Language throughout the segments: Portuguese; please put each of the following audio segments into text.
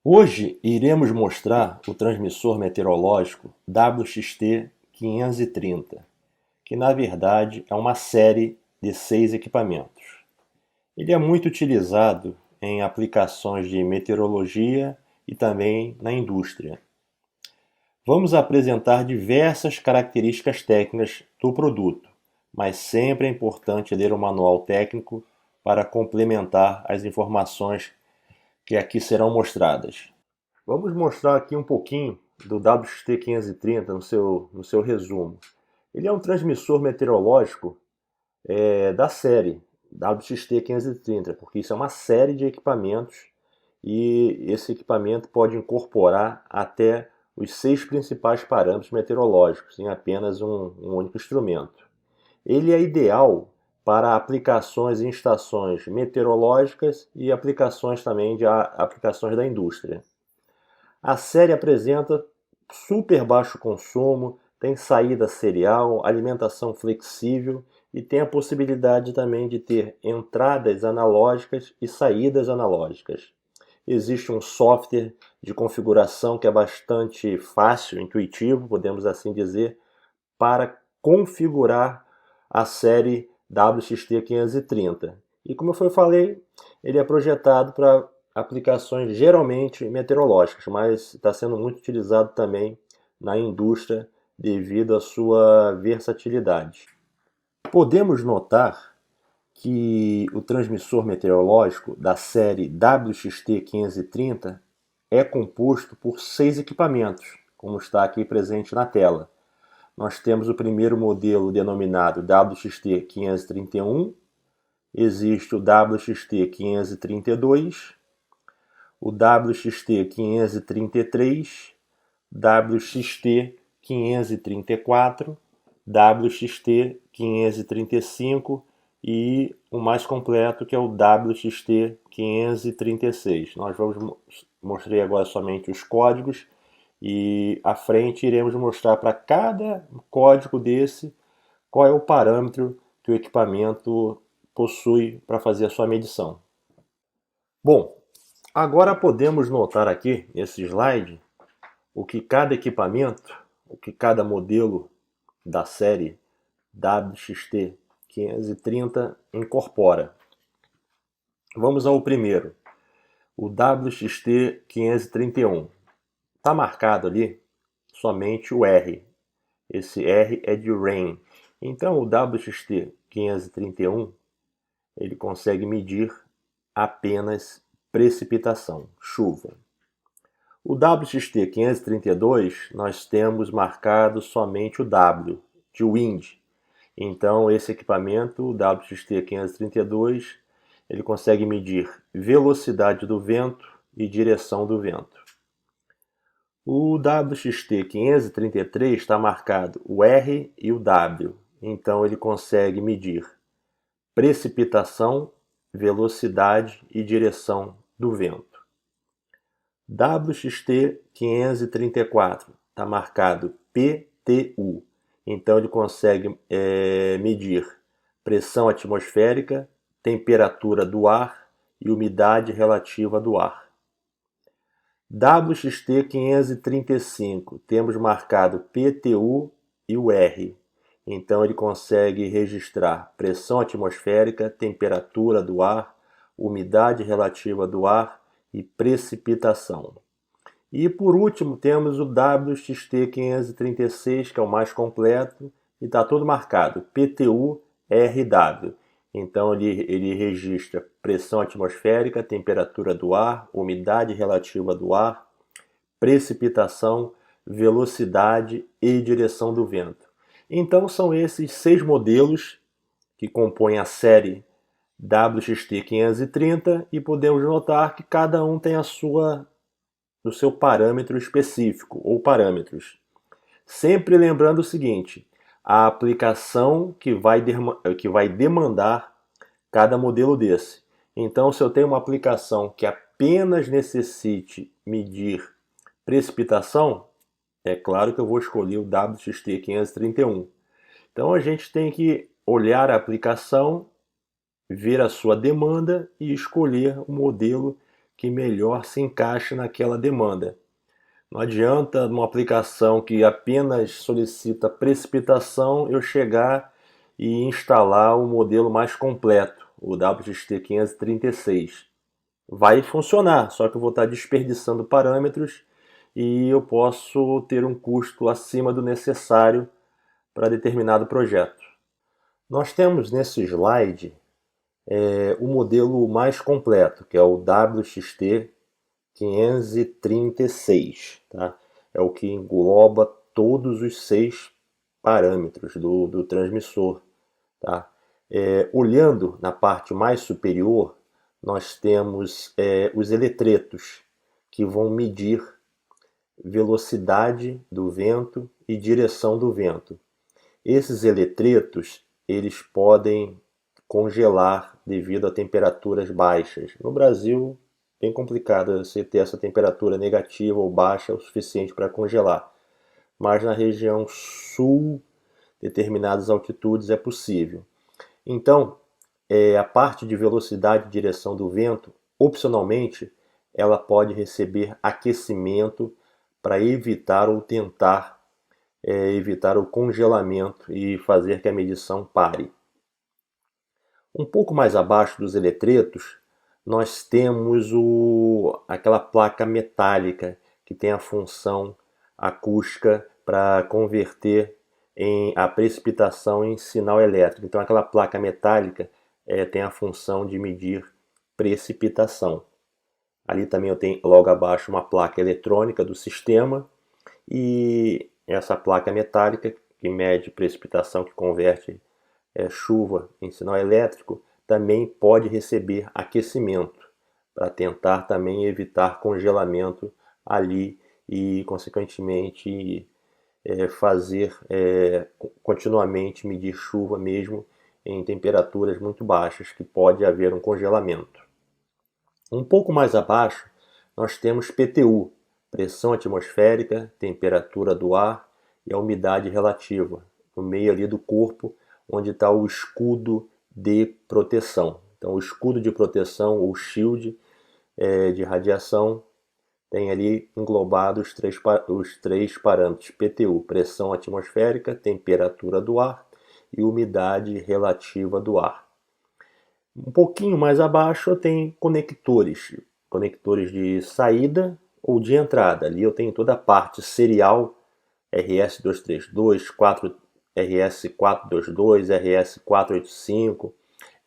Hoje iremos mostrar o transmissor meteorológico WXT530, que na verdade é uma série de 6 equipamentos. Ele é muito utilizado em aplicações de meteorologia e também na indústria. Vamos apresentar diversas características técnicas do produto, mas sempre é importante ler o manual técnico para complementar as informações que aqui serão mostradas. Vamos mostrar aqui um pouquinho do WXT530 no seu resumo. Ele é um transmissor meteorológico da série WXT530, porque isso é uma série de equipamentos e esse equipamento pode incorporar até os 6 principais parâmetros meteorológicos em apenas um único instrumento. Ele é ideal para aplicações em estações meteorológicas e aplicações também de aplicações da indústria. A série apresenta super baixo consumo, tem saída serial, alimentação flexível e tem a possibilidade também de ter entradas analógicas e saídas analógicas. Existe um software de configuração que é bastante fácil, intuitivo, podemos assim dizer, para configurar a série WXT530. E como eu falei, ele é projetado para aplicações geralmente meteorológicas, mas está sendo muito utilizado também na indústria devido à sua versatilidade. Podemos notar que o transmissor meteorológico da série WXT530 é composto por 6 equipamentos, como está aqui presente na tela. Nós temos o primeiro modelo denominado WXT531, existe o WXT532, o WXT533, WXT534, WXT535 e o mais completo que é o WXT536. Nós mostrei agora somente os códigos e à frente iremos mostrar para cada código desse qual é o parâmetro que o equipamento possui para fazer a sua medição. Bom, agora podemos notar aqui nesse slide o que cada equipamento, o que cada modelo da série WXT530 incorpora. Vamos ao primeiro, o WXT531. Está marcado ali somente o R. Esse R é de rain. Então o WXT531 ele consegue medir apenas precipitação, chuva. O WXT532 nós temos marcado somente o W, de wind. Então esse equipamento, o WXT532, ele consegue medir velocidade do vento e direção do vento. O WXT533 está marcado o R e o W, então ele consegue medir precipitação, velocidade e direção do vento. WXT534 está marcado PTU, então ele consegue medir pressão atmosférica, temperatura do ar e umidade relativa do ar. WXT535, temos marcado PTU e o R. Então ele consegue registrar pressão atmosférica, temperatura do ar, umidade relativa do ar e precipitação. E por último temos o WXT536, que é o mais completo, e está todo marcado PTU RW. Então ele registra pressão atmosférica, temperatura do ar, umidade relativa do ar, precipitação, velocidade e direção do vento. Então são esses 6 modelos que compõem a série WXT530 e podemos notar que cada um tem o seu parâmetro específico ou parâmetros. Sempre lembrando o seguinte, a aplicação que vai demandar cada modelo desse. Então, se eu tenho uma aplicação que apenas necessite medir precipitação, é claro que eu vou escolher o WXT531. Então, a gente tem que olhar a aplicação, ver a sua demanda e escolher o modelo que melhor se encaixe naquela demanda. Não adianta numa aplicação que apenas solicita precipitação eu chegar e instalar o modelo mais completo, o WXT536. Vai funcionar, só que eu vou estar desperdiçando parâmetros e eu posso ter um custo acima do necessário para determinado projeto. Nós temos nesse slide o modelo mais completo, que é o WXT 536, tá? É o que engloba todos os 6 parâmetros do transmissor, tá? Olhando na parte mais superior, nós temos os eletretos, que vão medir velocidade do vento e direção do vento. Esses eletretos, eles podem congelar devido a temperaturas baixas. No Brasil, bem complicado você ter essa temperatura negativa ou baixa o suficiente para congelar. Mas na região sul, determinadas altitudes é possível. Então, a parte de velocidade e direção do vento, opcionalmente, ela pode receber aquecimento para evitar ou tentar evitar o congelamento e fazer que a medição pare. Um pouco mais abaixo dos eletretos, nós temos aquela placa metálica que tem a função acústica para converter a precipitação em sinal elétrico. Então aquela placa metálica tem a função de medir precipitação. Ali também eu tenho logo abaixo uma placa eletrônica do sistema e essa placa metálica que mede precipitação, que converte chuva em sinal elétrico, também pode receber aquecimento para tentar também evitar congelamento ali e consequentemente fazer continuamente medir chuva mesmo em temperaturas muito baixas, que pode haver um congelamento. Um pouco mais abaixo nós temos PTU, pressão atmosférica, temperatura do ar e a umidade relativa, no meio ali do corpo, onde está o escudo de proteção. Então, o escudo de proteção, ou shield de radiação, tem ali englobado os três parâmetros PTU, pressão atmosférica, temperatura do ar e umidade relativa do ar. Um pouquinho mais abaixo eu tenho conectores de saída ou de entrada. Ali eu tenho toda a parte serial RS232, RS422, RS485,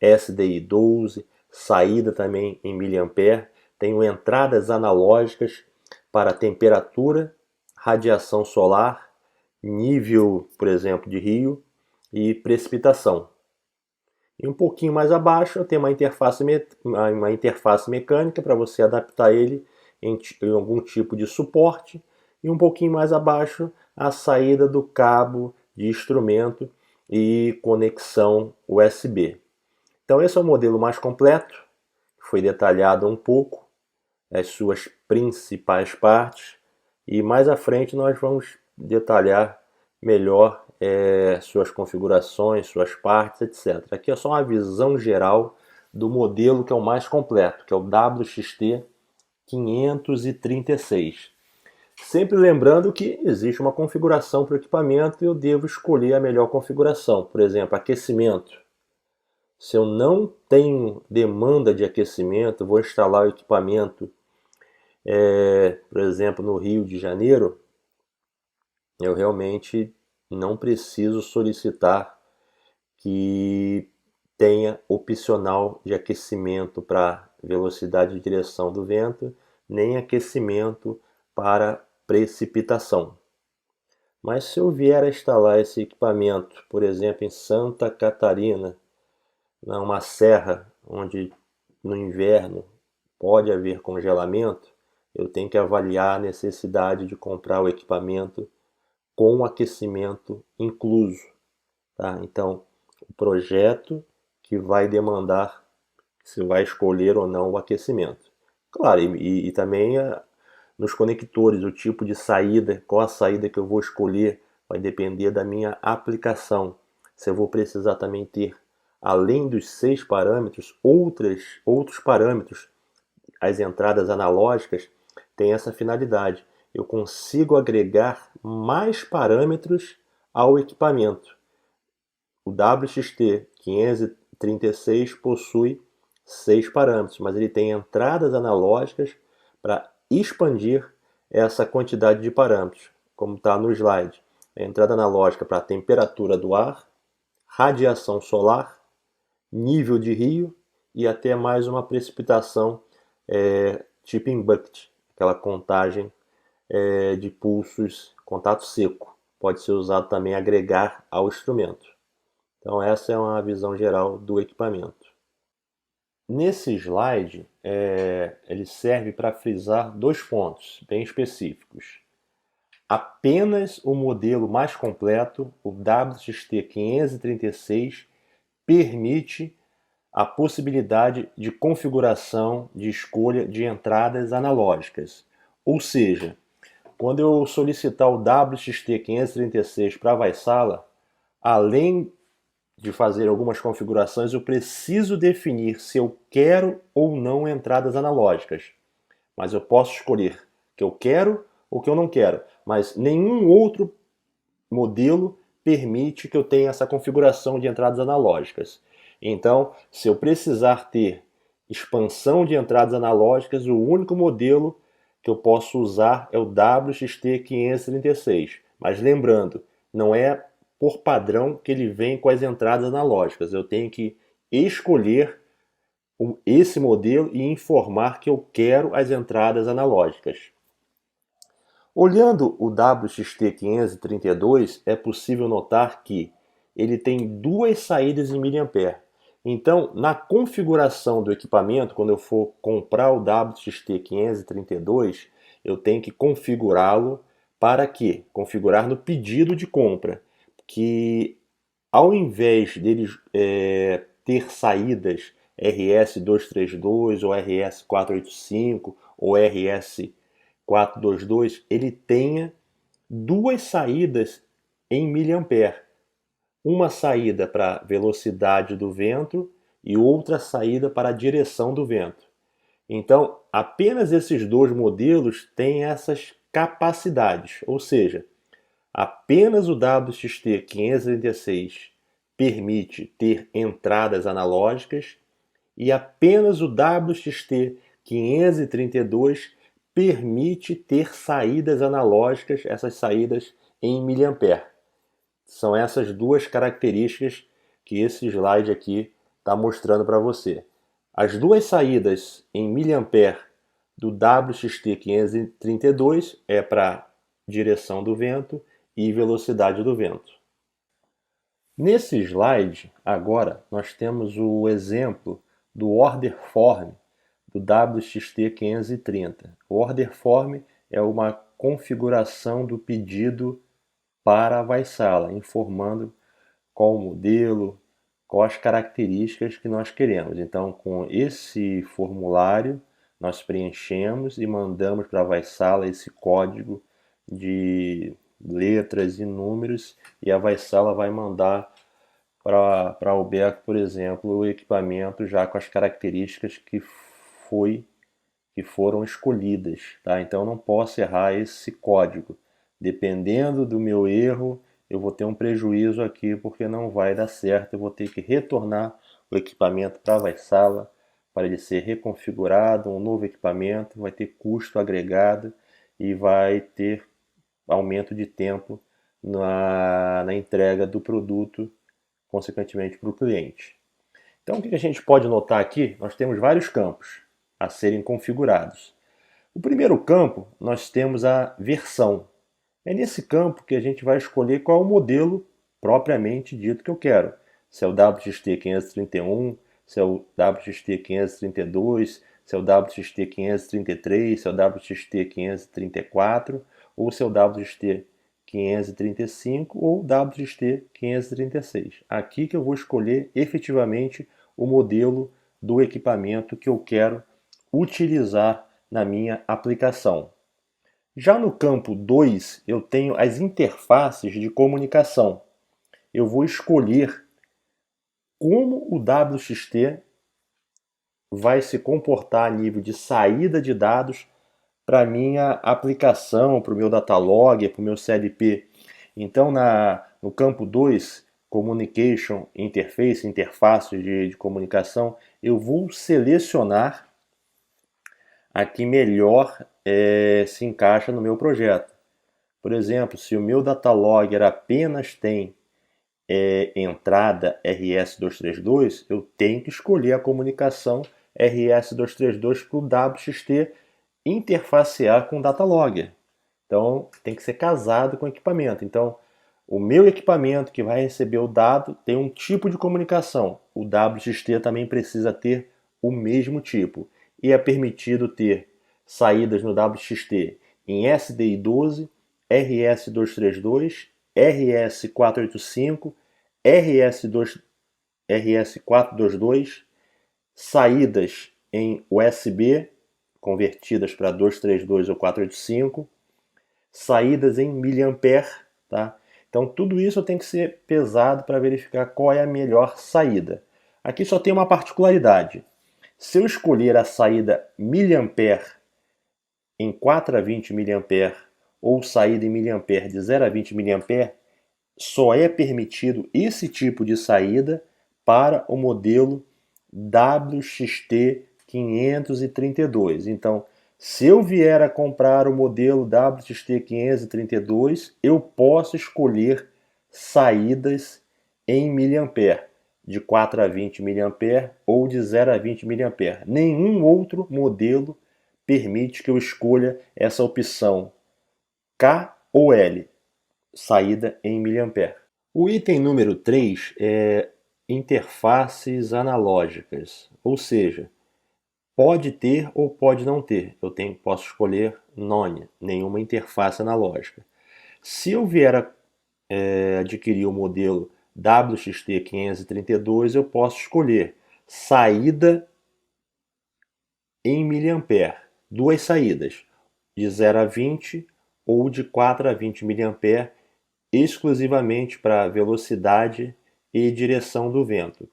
SDI12, saída também em mA. Tenho entradas analógicas para temperatura, radiação solar, nível, por exemplo, de rio e precipitação. E um pouquinho mais abaixo eu tenho uma interface mecânica para você adaptar ele em algum tipo de suporte. E um pouquinho mais abaixo a saída do cabo de instrumento e conexão USB. Então esse é o modelo mais completo, foi detalhado um pouco as suas principais partes e mais à frente nós vamos detalhar melhor suas configurações, suas partes, etc. Aqui é só uma visão geral do modelo que é o mais completo, que é o WXT 536. Sempre lembrando que existe uma configuração para o equipamento e eu devo escolher a melhor configuração. Por exemplo, aquecimento. Se eu não tenho demanda de aquecimento, vou instalar o equipamento, por exemplo, no Rio de Janeiro, eu realmente não preciso solicitar que tenha opcional de aquecimento para velocidade e direção do vento, nem aquecimento para precipitação. Mas se eu vier a instalar esse equipamento, por exemplo, em Santa Catarina, numa serra onde no inverno pode haver congelamento, eu tenho que avaliar a necessidade de comprar o equipamento com aquecimento incluso. Tá? Então, o projeto que vai demandar se vai escolher ou não o aquecimento. Claro, e também nos conectores, o tipo de saída, qual a saída que eu vou escolher, vai depender da minha aplicação. Se eu vou precisar também ter, além dos 6 parâmetros, outros parâmetros as entradas analógicas têm essa finalidade. Eu consigo agregar mais parâmetros ao equipamento. O WXT536 possui 6 parâmetros, mas ele tem entradas analógicas para expandir essa quantidade de parâmetros, como está no slide. A entrada analógica para a temperatura do ar, radiação solar, nível de rio e até mais uma precipitação tipping bucket, aquela contagem de pulsos, contato seco. Pode ser usado também agregar ao instrumento. Então essa é uma visão geral do equipamento. Nesse slide, ele serve para frisar 2 pontos bem específicos. Apenas o modelo mais completo, o WXT536, permite a possibilidade de configuração de escolha de entradas analógicas. Ou seja, quando eu solicitar o WXT536 para a Vaisala, além de fazer algumas configurações, eu preciso definir se eu quero ou não entradas analógicas. Mas eu posso escolher que eu quero ou que eu não quero. Mas nenhum outro modelo permite que eu tenha essa configuração de entradas analógicas. Então, se eu precisar ter expansão de entradas analógicas, o único modelo que eu posso usar é o WXT536. Mas lembrando, não é por padrão que ele vem com as entradas analógicas. Eu tenho que escolher esse modelo e informar que eu quero as entradas analógicas. Olhando o WXT532, é possível notar que ele tem 2 saídas em mA. Então, na configuração do equipamento, quando eu for comprar o WXT532, eu tenho que configurá-lo para quê? Configurar no pedido de compra, que ao invés dele ter saídas RS232 ou RS485 ou RS422, ele tenha 2 saídas em mA. Uma saída para a velocidade do vento e outra saída para a direção do vento. Então, apenas esses 2 modelos têm essas capacidades, ou seja, apenas o WXT536 permite ter entradas analógicas e apenas o WXT532 permite ter saídas analógicas, essas saídas em mA. São essas 2 características que esse slide aqui está mostrando para você. As 2 saídas em mA do WXT532 é para direção do vento e velocidade do vento. Nesse slide, agora, nós temos o exemplo do Order Form do WXT530. O Order Form é uma configuração do pedido para a Vaisala, informando qual o modelo, quais as características que nós queremos. Então, com esse formulário, nós preenchemos e mandamos para a Vaisala esse código de letras e números, e a Vaisala vai mandar para a Alberco, por exemplo, o equipamento já com as características que foram escolhidas. Tá? Então, eu não posso errar esse código. Dependendo do meu erro, eu vou ter um prejuízo aqui, porque não vai dar certo. Eu vou ter que retornar o equipamento para a Vaisala, para ele ser reconfigurado, um novo equipamento, vai ter custo agregado e vai ter aumento de tempo na entrega do produto, consequentemente para o cliente. Então, o que a gente pode notar aqui? Nós temos vários campos a serem configurados. O primeiro campo, nós temos a versão. É nesse campo que a gente vai escolher qual é o modelo propriamente dito que eu quero. Se é o WXT531, se é o WXT532, se é o WXT533, se é o WXT534, ou se é o WXT535 ou WXT536. Aqui que eu vou escolher efetivamente o modelo do equipamento que eu quero utilizar na minha aplicação. Já no campo 2, eu tenho as interfaces de comunicação. Eu vou escolher como o WXT vai se comportar a nível de saída de dados para a minha aplicação, para o meu datalog, para o meu CLP. Então, no campo 2, Communication Interface, interface de comunicação, eu vou selecionar a que melhor se encaixa no meu projeto. Por exemplo, se o meu datalogger apenas tem entrada RS-232, eu tenho que escolher a comunicação RS-232 para o WXT interfacear com o datalogger. Então, tem que ser casado com o equipamento. Então, o meu equipamento que vai receber o dado tem um tipo de comunicação. O WXT também precisa ter o mesmo tipo. E é permitido ter saídas no WXT em SDI 12, RS-232, RS-485, RS-422, saídas em USB convertidas para 232 ou 485, saídas em miliampere, tá? Então tudo isso tem que ser pesado para verificar qual é a melhor saída. Aqui só tem uma particularidade. Se eu escolher a saída miliampere em 4 a 20 miliampere ou saída em miliampere de 0 a 20 miliampere, só é permitido esse tipo de saída para o modelo WXT 532. Então, se eu vier a comprar o modelo WXT 532, eu posso escolher saídas em miliampere, de 4 a 20 miliampere ou de 0 a 20 miliampere. Nenhum outro modelo permite que eu escolha essa opção K ou L, saída em miliampere. O item número 3 é interfaces analógicas, ou seja, pode ter ou pode não ter. Posso escolher none, nenhuma interface analógica. Se eu vier a adquirir o modelo WXT 532, eu posso escolher saída em miliampere, duas saídas, de 0 a 20 ou de 4 a 20 miliampere, exclusivamente para velocidade e direção do vento.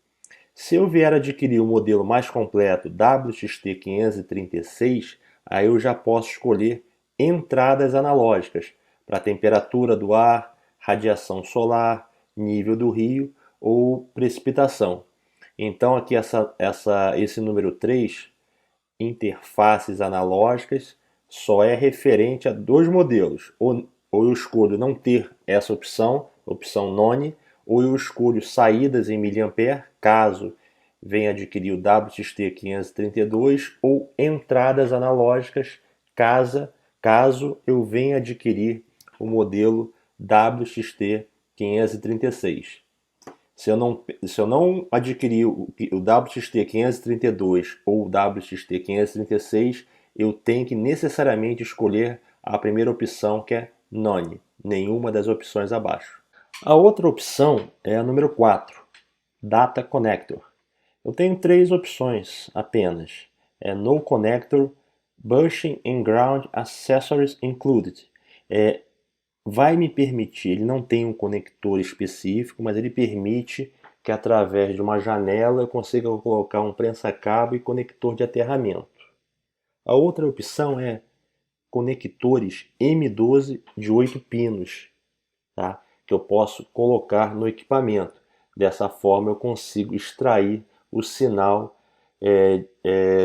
Se eu vier adquirir o modelo mais completo WXT 536, aí eu já posso escolher entradas analógicas para temperatura do ar, radiação solar, nível do rio ou precipitação. Então aqui esse número 3, interfaces analógicas, só é referente a dois modelos. Ou eu escolho não ter essa opção none, ou eu escolho saídas em miliampere, caso venha adquirir o WXT 532, ou entradas analógicas, caso eu venha adquirir o modelo WXT 536. Se eu não adquirir o WXT 532 ou o WXT 536, eu tenho que necessariamente escolher a primeira opção, que é none, nenhuma das opções abaixo. A outra opção é a número 4, Data Connector. Eu tenho três opções apenas. É No Connector, Bushing and Ground Accessories Included. Vai me permitir, ele não tem um conector específico, mas ele permite que através de uma janela eu consiga colocar um prensa-cabo e conector de aterramento. A outra opção é conectores M12 de 8 pinos, tá? Que eu posso colocar no equipamento. Dessa forma eu consigo extrair o sinal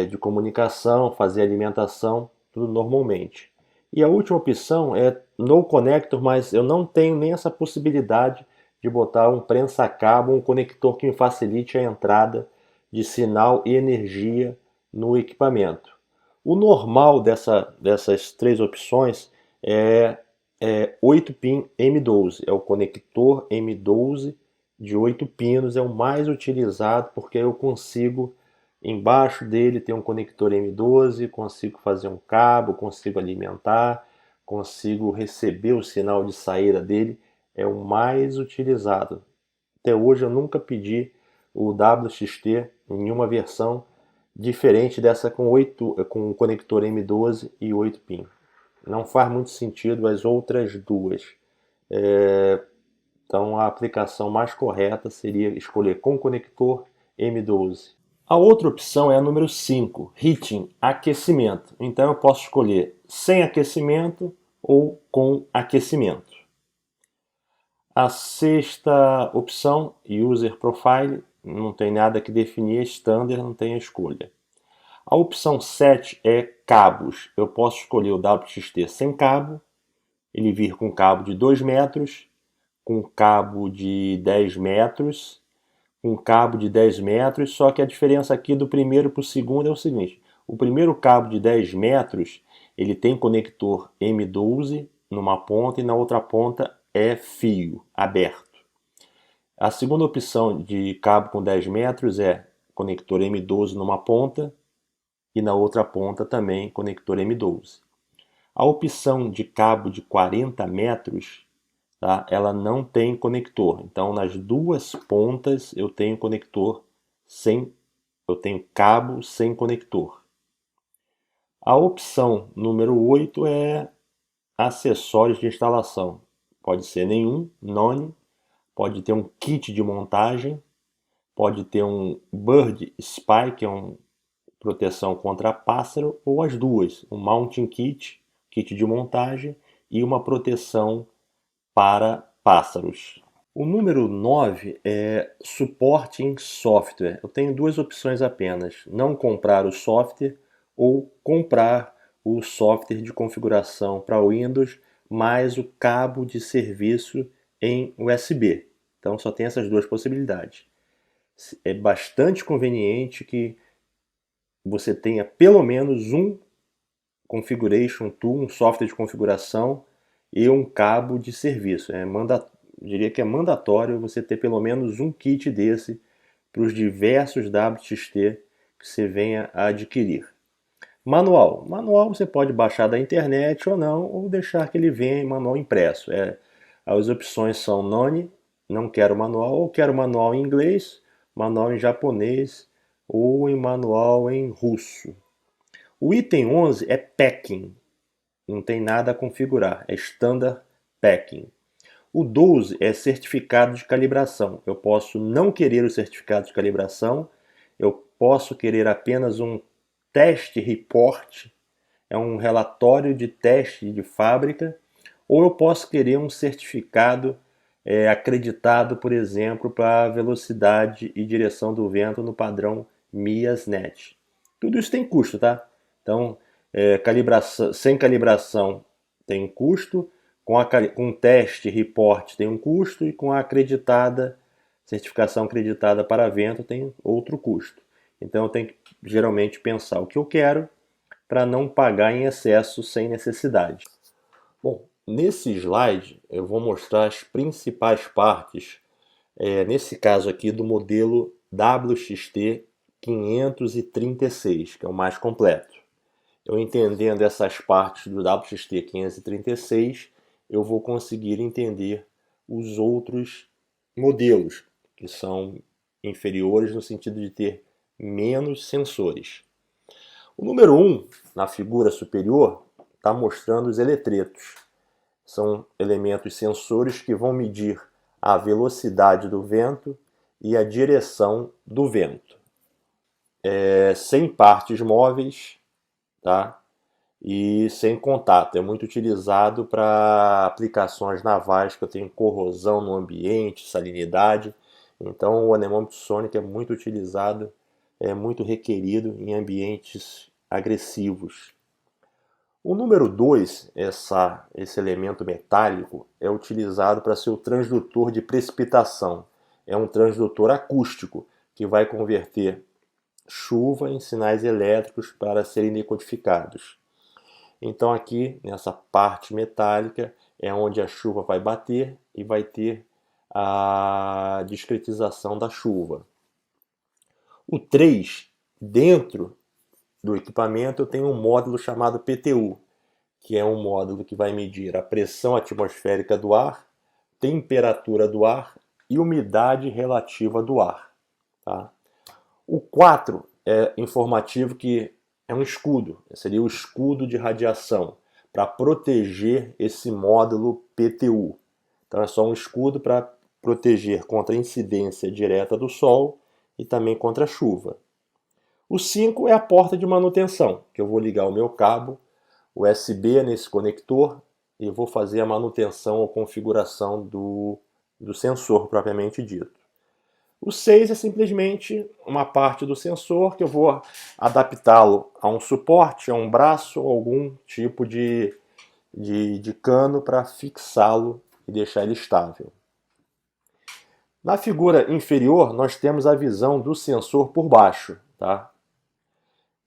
de comunicação, fazer alimentação, tudo normalmente. E a última opção é no connector, mas eu não tenho nem essa possibilidade de botar um prensa-cabo, um conector que me facilite a entrada de sinal e energia no equipamento. O normal dessas três opções é 8-pin M12, é o conector M12 de 8 pinos, é o mais utilizado porque eu consigo, embaixo dele ter um conector M12, consigo fazer um cabo, consigo alimentar, consigo receber o sinal de saída dele, é o mais utilizado. Até hoje eu nunca pedi o WXT em uma versão diferente dessa com o conector M12 e 8 pin. Não faz muito sentido as outras duas. Então a aplicação mais correta seria escolher com conector M12. A outra opção é a número 5, heating, aquecimento. Então eu posso escolher sem aquecimento ou com aquecimento. A sexta opção, User Profile, não tem nada que definir, é standard, não tem a escolha. A opção 7 é cabos. Eu posso escolher o WXT sem cabo, ele vir com cabo de 2 metros, com cabo de 10 metros, com cabo de 10 metros, só que a diferença aqui do primeiro para o segundo é o seguinte: o primeiro cabo de 10 metros, ele tem conector M12 numa ponta e na outra ponta é fio aberto. A segunda opção de cabo com 10 metros é conector M12 numa ponta e na outra ponta também conector M12. A opção de cabo de 40 metros, tá, ela não tem conector. Então, nas duas pontas eu tenho eu tenho cabo sem conector. A opção número 8 é acessórios de instalação. Pode ser nenhum, none, pode ter um kit de montagem, pode ter um Bird Spy, que é uma proteção contra pássaro, ou as duas, um mounting kit, kit de montagem, e uma proteção para pássaros. O número 9 é suporte em software. Eu tenho duas opções apenas: não comprar o software ou comprar o software de configuração para Windows mais o cabo de serviço em USB. Então só tem essas duas possibilidades. É bastante conveniente que você tenha pelo menos um configuration tool, um software de configuração e um cabo de serviço. Diria que é mandatório você ter pelo menos um kit desse para os diversos WXT que você venha a adquirir. Manual. Manual você pode baixar da internet ou não, ou deixar que ele venha em manual impresso. As opções são none, não quero manual, ou quero manual em inglês, manual em japonês ou em manual em russo. O item 11 é packing, não tem nada a configurar, é standard packing. O 12 é certificado de calibração. Eu posso não querer o certificado de calibração, eu posso querer apenas um teste report, é um relatório de teste de fábrica, ou eu posso querer um certificado acreditado, por exemplo, para velocidade e direção do vento no padrão MIAS-NET. Tudo isso tem custo, tá? Então, sem calibração tem um custo, com teste report tem um custo e com a certificação acreditada para vento tem outro custo. Então eu tenho que geralmente pensar o que eu quero para não pagar em excesso sem necessidade. Bom, nesse slide eu vou mostrar as principais partes, nesse caso aqui do modelo WXT 536, que é o mais completo. Eu entendendo essas partes do WXT 536, eu vou conseguir entender os outros modelos, que são inferiores no sentido de ter menos sensores. O número 1, na figura superior, está mostrando os eletretos. São elementos sensores que vão medir a velocidade do vento e a direção do vento. Sem partes móveis, tá? E sem contato. É muito utilizado para aplicações navais que eu tenho corrosão no ambiente, salinidade. Então o anemômetro sônico é muito utilizado, é muito requerido em ambientes agressivos. O número 2, esse elemento metálico, é utilizado para ser o transdutor de precipitação. É um transdutor acústico que vai converter chuva em sinais elétricos para serem decodificados. Então aqui, nessa parte metálica, é onde a chuva vai bater e vai ter a discretização da chuva. O 3, dentro do equipamento, eu tenho um módulo chamado PTU, que é um módulo que vai medir a pressão atmosférica do ar, temperatura do ar e umidade relativa do ar. Tá? O 4 é informativo, que é um escudo, seria o escudo de radiação, para proteger esse módulo PTU. Então é só um escudo para proteger contra a incidência direta do sol e também contra a chuva. O 5 é a porta de manutenção, que eu vou ligar o meu cabo USB nesse conector e vou fazer a manutenção ou configuração do sensor propriamente dito. O 6 é simplesmente uma parte do sensor que eu vou adaptá-lo a um suporte, a um braço, ou algum tipo de cano para fixá-lo e deixar ele estável. Na figura inferior, nós temos a visão do sensor por baixo. Tá?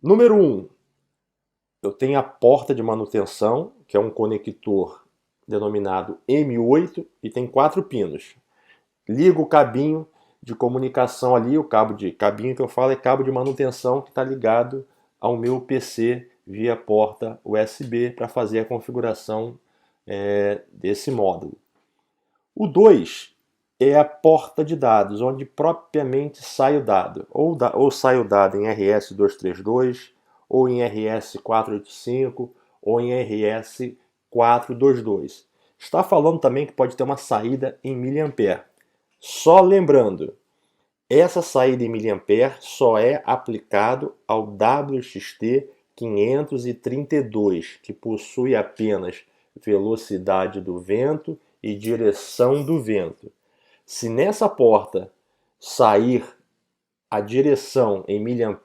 Número 1, eu tenho a porta de manutenção, que é um conector denominado M8 e tem 4 pinos. Ligo o cabinho de comunicação ali, o cabinho que eu falo é cabo de manutenção que está ligado ao meu PC via porta USB para fazer a configuração desse módulo. O 2 é a porta de dados, onde propriamente sai o dado, ou sai o dado em RS-232, ou em RS-485, ou em RS-422. Está falando também que pode ter uma saída em mA. Só lembrando, essa saída em mA só é aplicado ao WXT 532, que possui apenas velocidade do vento e direção do vento. Se nessa porta sair a direção em mA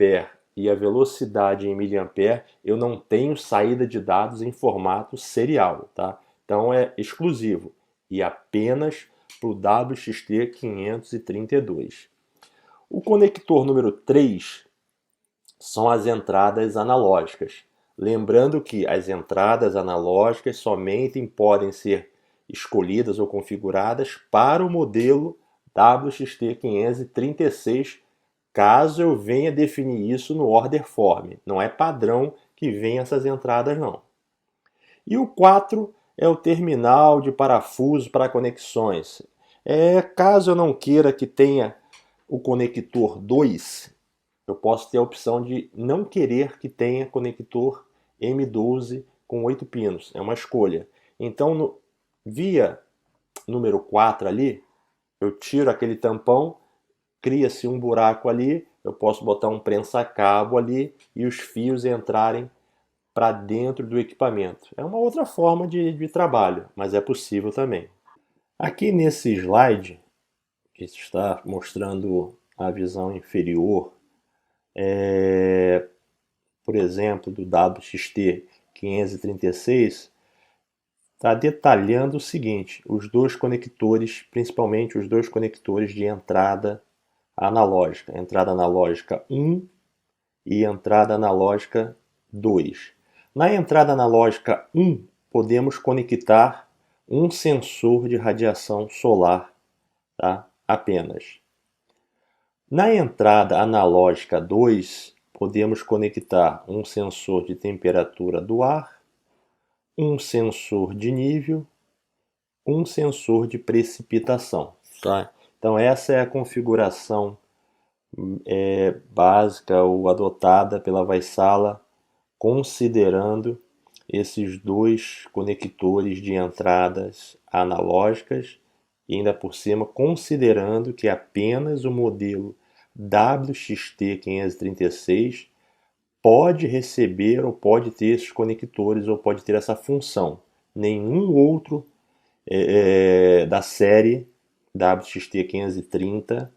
e a velocidade em mA, eu não tenho saída de dados em formato serial, tá? Então é exclusivo e apenas para o WXT 532. O conector número 3 são as entradas analógicas. Lembrando que as entradas analógicas somente podem ser escolhidas ou configuradas para o modelo WXT 536, caso eu venha definir isso no order form. Não é padrão que venha essas entradas, não. E o 4 é o terminal de parafuso para conexões. Caso eu não queira que tenha o conector 2, eu posso ter a opção de não querer que tenha conector M12 com 8 pinos. É uma escolha. Então, via número 4 ali, eu tiro aquele tampão, cria-se um buraco ali, eu posso botar um prensa-cabo ali e os fios entrarem para dentro do equipamento. É uma outra forma de trabalho, mas é possível também. Aqui nesse slide, que está mostrando a visão inferior, por exemplo, do WXT 536, está detalhando o seguinte: os dois conectores, principalmente os dois conectores de entrada analógica 1 e entrada analógica 2. Na entrada analógica 1, podemos conectar um sensor de radiação solar, tá? Apenas. Na entrada analógica 2, podemos conectar um sensor de temperatura do ar, um sensor de nível, um sensor de precipitação. Tá? Então essa é a configuração básica ou adotada pela Vaisala, considerando esses dois conectores de entradas analógicas e ainda por cima considerando que apenas o modelo WXT 536 pode receber ou pode ter esses conectores ou pode ter essa função. Nenhum outro da série WXT 530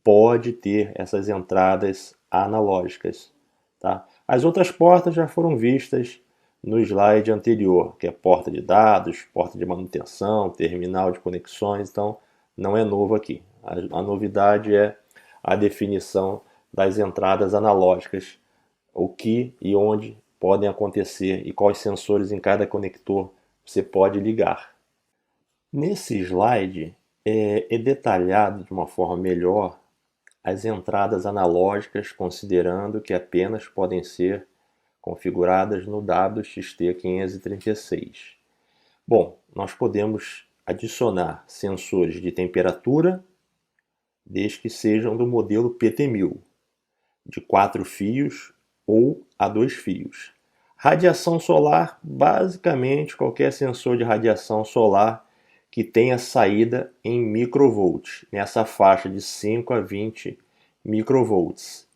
pode ter essas entradas analógicas. Tá? As outras portas já foram vistas no slide anterior, que é porta de dados, porta de manutenção, terminal de conexões, então não é novo aqui. A novidade é a definição das entradas analógicas, o que e onde podem acontecer e quais sensores em cada conector você pode ligar. Nesse slide é detalhado de uma forma melhor as entradas analógicas, considerando que apenas podem ser configuradas no WXT 536. Bom, nós podemos adicionar sensores de temperatura, desde que sejam do modelo PT1000, de 4 fios ou a 2 fios. Radiação solar, basicamente qualquer sensor de radiação solar que tenha saída em microvolts, nessa faixa de 5 a 20 microvolts.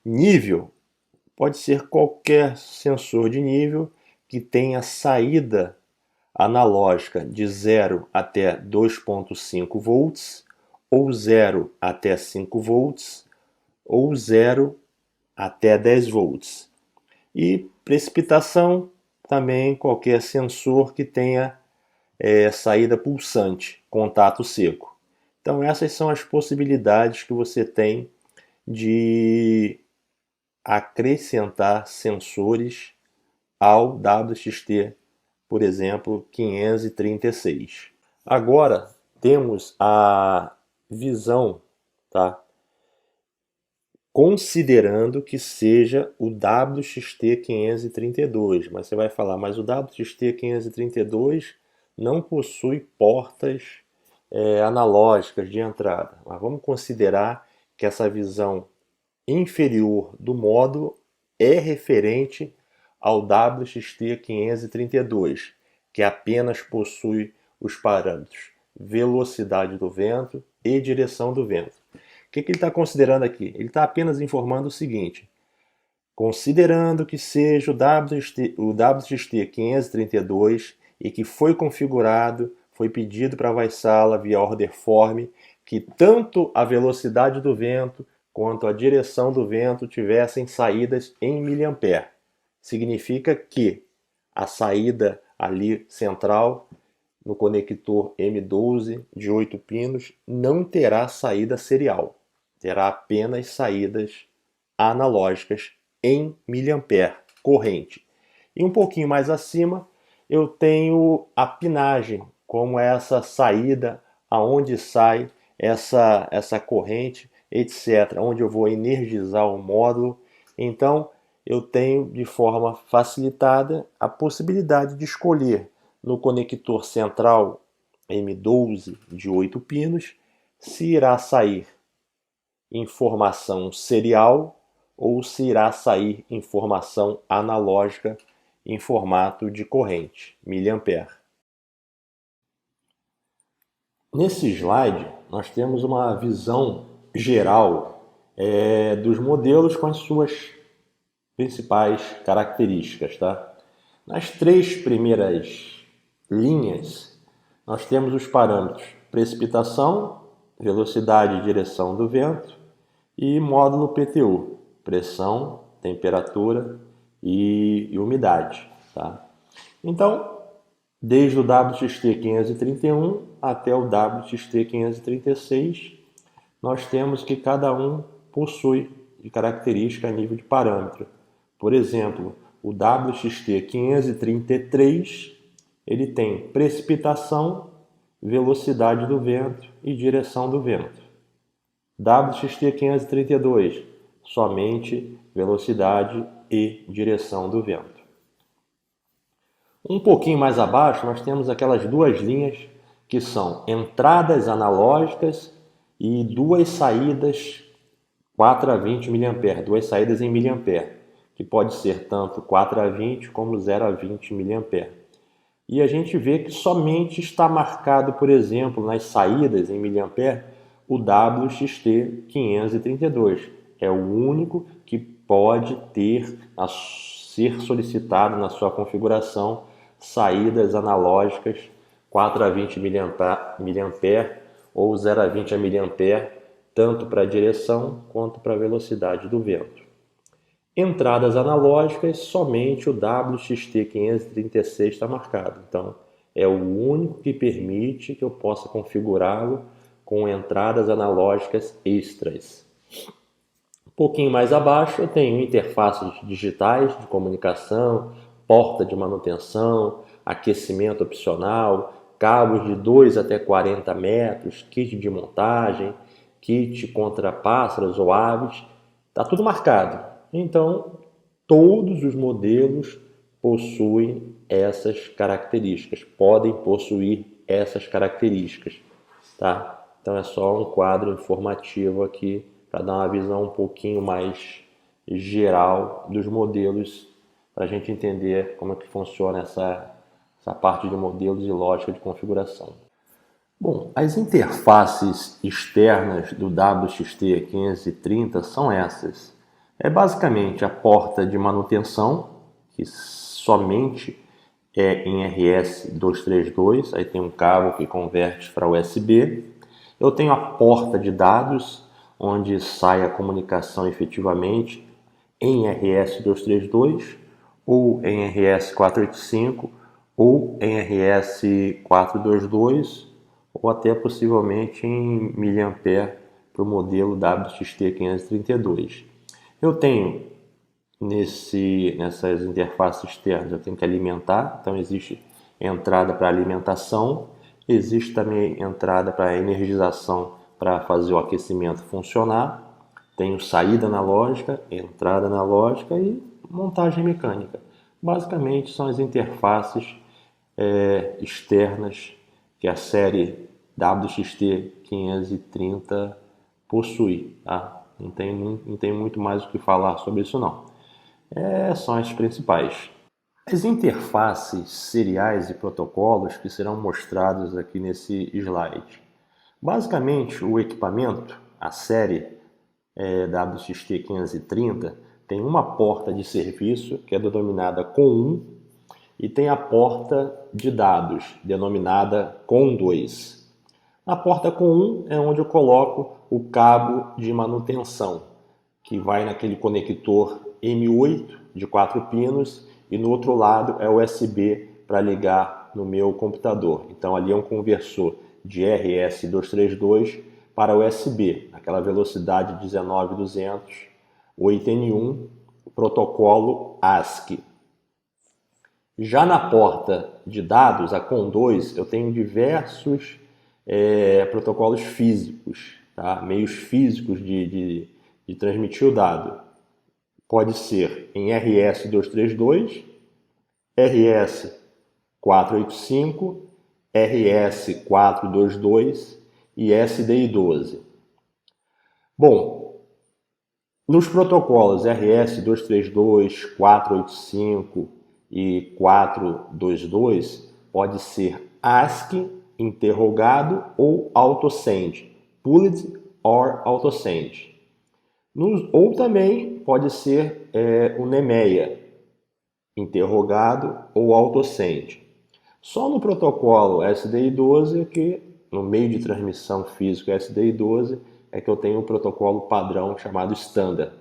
Nível pode ser qualquer sensor de nível que tenha saída analógica de 0 até 2,5 volts, ou 0 até 5 volts, ou 0 até 10 volts. E precipitação, também qualquer sensor que tenha saída pulsante, contato seco. Então essas são as possibilidades que você tem de acrescentar sensores ao WXT, por exemplo, 536. Agora temos a visão, tá? Considerando que seja o WXT 532, mas você vai falar, mas o WXT 532 não possui portas analógicas de entrada. Mas vamos considerar que essa visão inferior do módulo é referente ao WXT 532, que apenas possui os parâmetros velocidade do vento e direção do vento. O que ele está considerando aqui? Ele está apenas informando o seguinte: considerando que seja o WXT 532 e que foi configurado, foi pedido para a Vaisala via order form que tanto a velocidade do vento quanto a direção do vento tivessem saídas em miliampere. Significa que a saída ali central no conector M12 de 8 pinos não terá saída serial, terá apenas saídas analógicas em miliampere corrente. E um pouquinho mais acima eu tenho a pinagem, como essa saída, aonde sai essa corrente, etc., onde eu vou energizar o módulo. Então eu tenho de forma facilitada a possibilidade de escolher no conector central M12 de 8 pinos se irá sair informação serial ou se irá sair informação analógica em formato de corrente, miliampere. Nesse slide, nós temos uma visão geral dos modelos com as suas principais características. Tá? Nas 3 primeiras linhas, nós temos os parâmetros precipitação, velocidade e direção do vento e módulo PTU, pressão, temperatura e umidade. Tá? Então, desde o WXT 531 até o WXT 536, nós temos que cada um possui de característica a nível de parâmetro. Por exemplo, o WXT 533, ele tem precipitação, velocidade do vento e direção do vento. WXT 532, somente velocidade e direção do vento. Um pouquinho mais abaixo, nós temos aquelas 2 linhas que são entradas analógicas e 2 saídas 4 a 20 mA, 2 saídas em miliampere, que pode ser tanto 4 a 20 como 0 a 20 mA. E a gente vê que somente está marcado, por exemplo, nas saídas em miliampere, o WXT 532. É o único que pode ser solicitado na sua configuração saídas analógicas 4 a 20 mA ou 0 a 20 mA, tanto para a direção quanto para a velocidade do vento. Entradas analógicas, somente o WXT 536 está marcado. Então, é o único que permite que eu possa configurá-lo com entradas analógicas extras. Um pouquinho mais abaixo eu tenho interfaces digitais de comunicação, porta de manutenção, aquecimento opcional, cabos de 2 até 40 metros, kit de montagem, kit contra pássaros ou aves, está tudo marcado. Então, todos os modelos possuem essas características, podem possuir essas características, tá? Então é só um quadro informativo aqui para dar uma visão um pouquinho mais geral dos modelos, para a gente entender como é que funciona essa parte de modelos e lógica de configuração. Bom, as interfaces externas do WXT 530 são essas. É basicamente a porta de manutenção, que somente é em RS-232, aí tem um cabo que converte para USB. Eu tenho a porta de dados, onde sai a comunicação efetivamente em RS-232, ou em RS-485, ou em RS-422, ou até possivelmente em mA para o modelo WXT532. Eu tenho nessas interfaces externas, eu tenho que alimentar, então existe entrada para alimentação, existe também entrada para energização para fazer o aquecimento funcionar, tenho saída analógica, entrada analógica e montagem mecânica. Basicamente são as interfaces externas que a série WXT530 possui. Tá? Não tem muito mais o que falar sobre isso não. São as principais. As interfaces seriais e protocolos que serão mostrados aqui nesse slide. Basicamente, o equipamento, a série WXT530, tem uma porta de serviço que é denominada COM1 e tem a porta de dados, denominada COM2. Na porta COM1 é onde eu coloco o cabo de manutenção, que vai naquele conector M8 de 4 pinos e no outro lado é o USB para ligar no meu computador. Então ali é um conversor de RS-232 para USB, aquela velocidade 19200, 8N1, protocolo ASCII. Já na porta de dados, a COM2, eu tenho diversos protocolos físicos, tá? Meios físicos de transmitir o dado. Pode ser em RS-232, RS-485, RS-422 e SDI12. Bom, nos protocolos RS-232, 485 e 422, pode ser ASCII, interrogado ou autosend, pulled or autosend. Ou também pode ser o NEMEA, interrogado ou autosend. Só no protocolo SDI12 que, no meio de transmissão físico SDI12, é que eu tenho um protocolo padrão chamado standard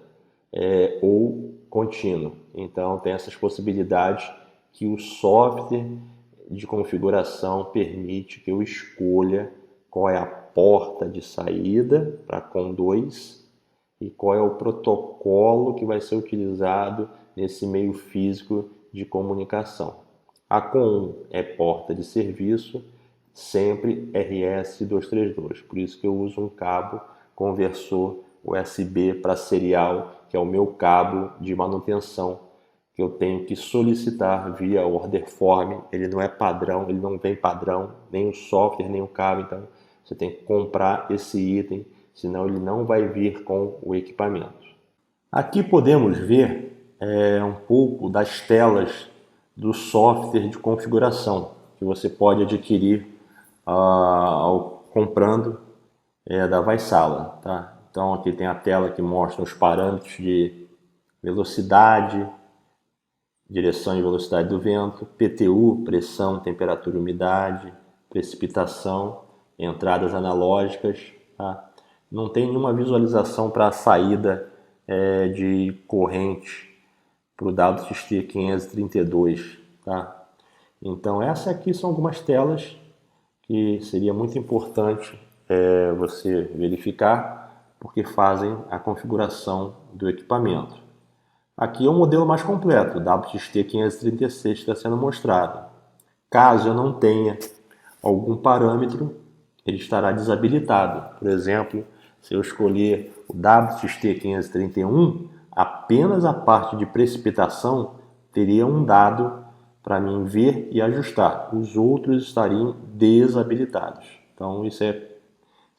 ou contínuo. Então tem essas possibilidades que o software de configuração permite que eu escolha qual é a porta de saída para COM2 e qual é o protocolo que vai ser utilizado nesse meio físico de comunicação. A COM1 é porta de serviço, sempre RS-232, por isso que eu uso um cabo conversor USB para serial, que é o meu cabo de manutenção, que eu tenho que solicitar via order form. Ele não é padrão, ele não tem padrão, nem o software, nem o cabo, então você tem que comprar esse item, senão ele não vai vir com o equipamento. Aqui podemos ver um pouco das telas do software de configuração que você pode adquirir comprando da Vaisala. Tá? Então aqui tem a tela que mostra os parâmetros de velocidade, direção e velocidade do vento, PTU, pressão, temperatura e umidade, precipitação, entradas analógicas. Tá? Não tem nenhuma visualização para a saída de corrente para o WXT532. Tá? Então essas aqui são algumas telas que seria muito importante você verificar, porque fazem a configuração do equipamento. Aqui é o modelo mais completo, o WXT536 está sendo mostrado. Caso eu não tenha algum parâmetro, ele estará desabilitado. Por exemplo, se eu escolher o WXT531, apenas a parte de precipitação teria um dado para mim ver e ajustar. Os outros estariam desabilitados. Então isso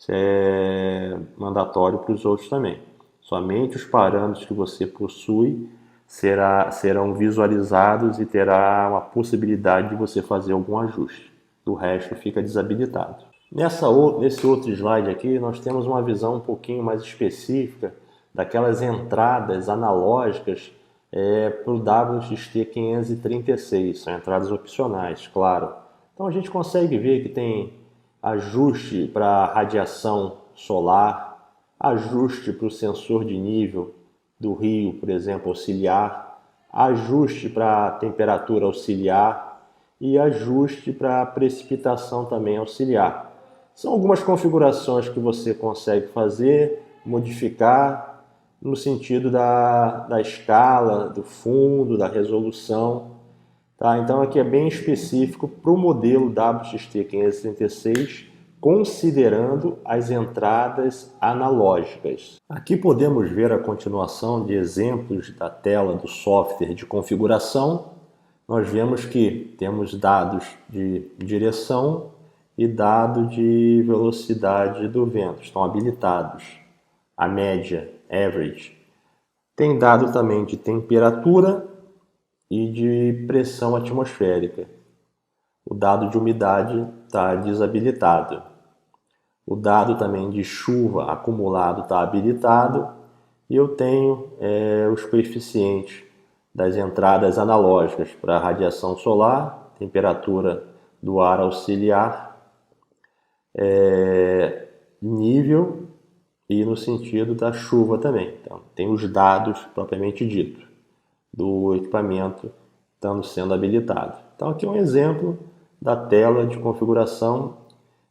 é mandatório para os outros também. Somente os parâmetros que você possui serão visualizados e terá uma possibilidade de você fazer algum ajuste. Do resto fica desabilitado. Nesse outro slide aqui nós temos uma visão um pouquinho mais específica daquelas entradas analógicas para o WXT536, são entradas opcionais, claro. Então a gente consegue ver que tem ajuste para radiação solar, ajuste para o sensor de nível do rio, por exemplo, auxiliar, ajuste para temperatura auxiliar e ajuste para precipitação também auxiliar. São algumas configurações que você consegue fazer, modificar no sentido da escala, do fundo, da resolução. Tá? Então aqui é bem específico para o modelo WXT536, considerando as entradas analógicas. Aqui podemos ver a continuação de exemplos da tela do software de configuração. Nós vemos que temos dados de direção e dado de velocidade do vento, estão habilitados. A média, average. Tem dado também de temperatura e de pressão atmosférica. O dado de umidade está desabilitado. O dado também de chuva acumulado está habilitado. E eu tenho os coeficientes das entradas analógicas para radiação solar, temperatura do ar auxiliar, nível e no sentido da chuva também. Então, tem os dados propriamente dito do equipamento estando sendo habilitado. Então, aqui é um exemplo da tela de configuração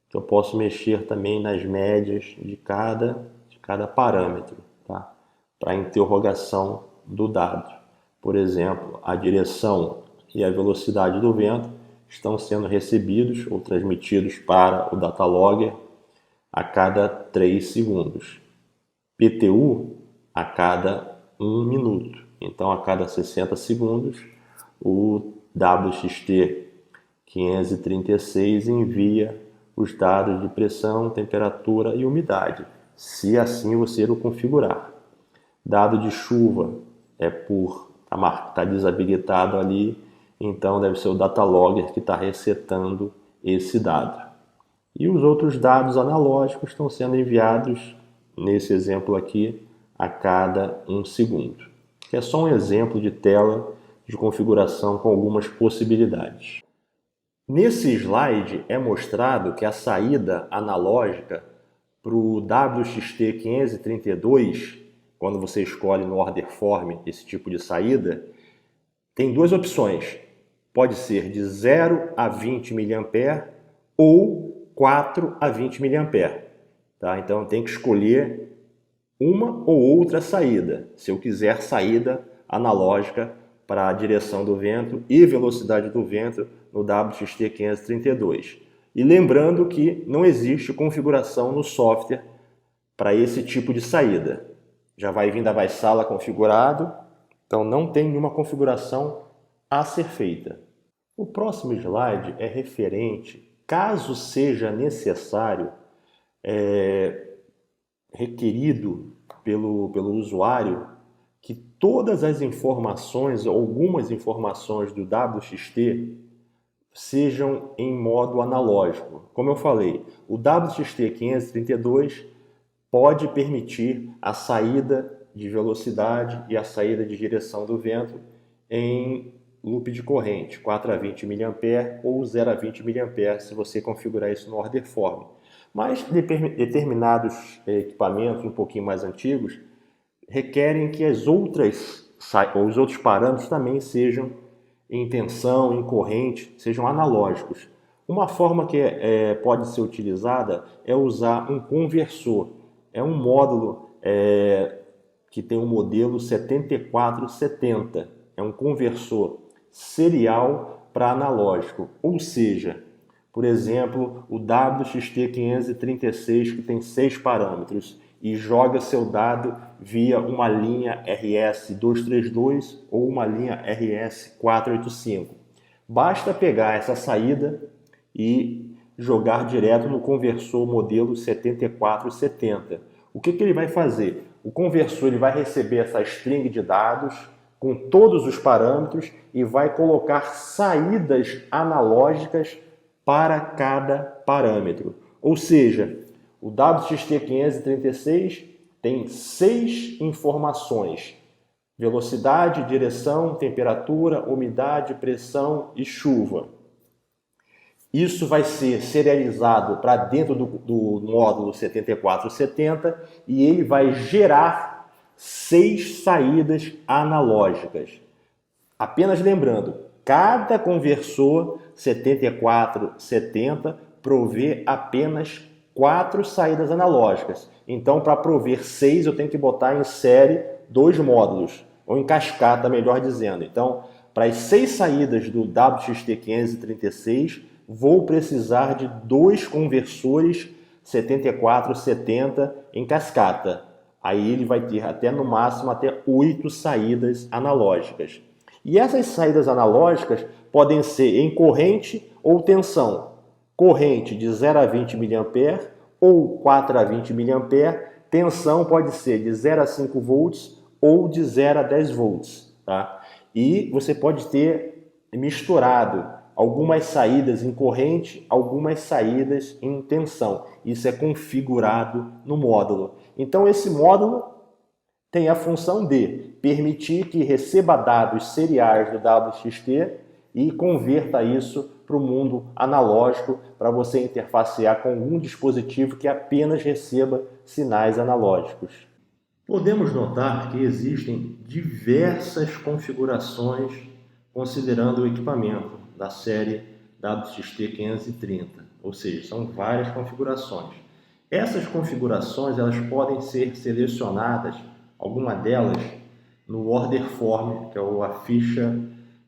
que eu posso mexer também nas médias de cada parâmetro, tá? Para interrogação do dado. Por exemplo, a direção e a velocidade do vento estão sendo recebidos ou transmitidos para o datalogger a cada 3 segundos. PTU a cada 1 minuto. Então, a cada 60 segundos, o WXT536 envia os dados de pressão, temperatura e umidade, se assim você o configurar. Dado de chuva está desabilitado ali, então deve ser o datalogger que está resetando esse dado. E os outros dados analógicos estão sendo enviados, nesse exemplo aqui, a cada 1 segundo. Que é só um exemplo de tela de configuração com algumas possibilidades. Nesse slide é mostrado que a saída analógica para o WXT532, quando você escolhe no order form esse tipo de saída, tem duas opções. Pode ser de 0 a 20 mA ou 4 a 20 mA. Tá? Então tem que escolher uma ou outra saída, se eu quiser saída analógica para a direção do vento e velocidade do vento no WXT532. E lembrando que não existe configuração no software para esse tipo de saída. Já vai vir da Vaisala configurado, então não tem nenhuma configuração a ser feita. O próximo slide é referente, caso seja necessário, requerido pelo usuário, que todas as informações, algumas informações do WXT sejam em modo analógico. Como eu falei, o WXT532 pode permitir a saída de velocidade e a saída de direção do vento em loop de corrente, 4 a 20 mA ou 0 a 20 mA, se você configurar isso no order form. Mas determinados equipamentos um pouquinho mais antigos requerem que os outros parâmetros também sejam em tensão, em corrente, sejam analógicos. Uma forma que pode ser utilizada é usar um conversor. É um módulo que tem um modelo 7470. É um conversor serial para analógico. Ou seja, por exemplo, o WXT536 que tem 6 parâmetros e joga seu dado via uma linha RS232 ou uma linha RS485. Basta pegar essa saída e jogar direto no conversor modelo 7470. O que ele vai fazer? O conversor ele vai receber essa string de dados com todos os parâmetros e vai colocar saídas analógicas para cada parâmetro. Ou seja, o WXT536 tem 6 informações: velocidade, direção, temperatura, umidade, pressão e chuva. Isso vai ser serializado para dentro do módulo 7470 e ele vai gerar 6 saídas analógicas. Apenas lembrando, cada conversor 7470 provê apenas 4 saídas analógicas. Então, para prover 6, eu tenho que botar em série 2 módulos, ou em cascata, melhor dizendo. Então, para as 6 saídas do WXT536, vou precisar de 2 conversores 7470 em cascata. Aí ele vai ter no máximo até 8 saídas analógicas. E essas saídas analógicas podem ser em corrente ou tensão. Corrente de 0 a 20 mA ou 4 a 20 mA. Tensão pode ser de 0 a 5 volts ou de 0 a 10 volts. Tá? E você pode ter misturado algumas saídas em corrente, algumas saídas em tensão. Isso é configurado no módulo. Então esse módulo tem a função de permitir que receba dados seriais do WXT e converta isso para o mundo analógico para você interfacear com algum dispositivo que apenas receba sinais analógicos. Podemos notar que existem diversas configurações considerando o equipamento da série WXT530, ou seja, são várias configurações. Essas configurações elas podem ser selecionadas, alguma delas, no order form, que é a ficha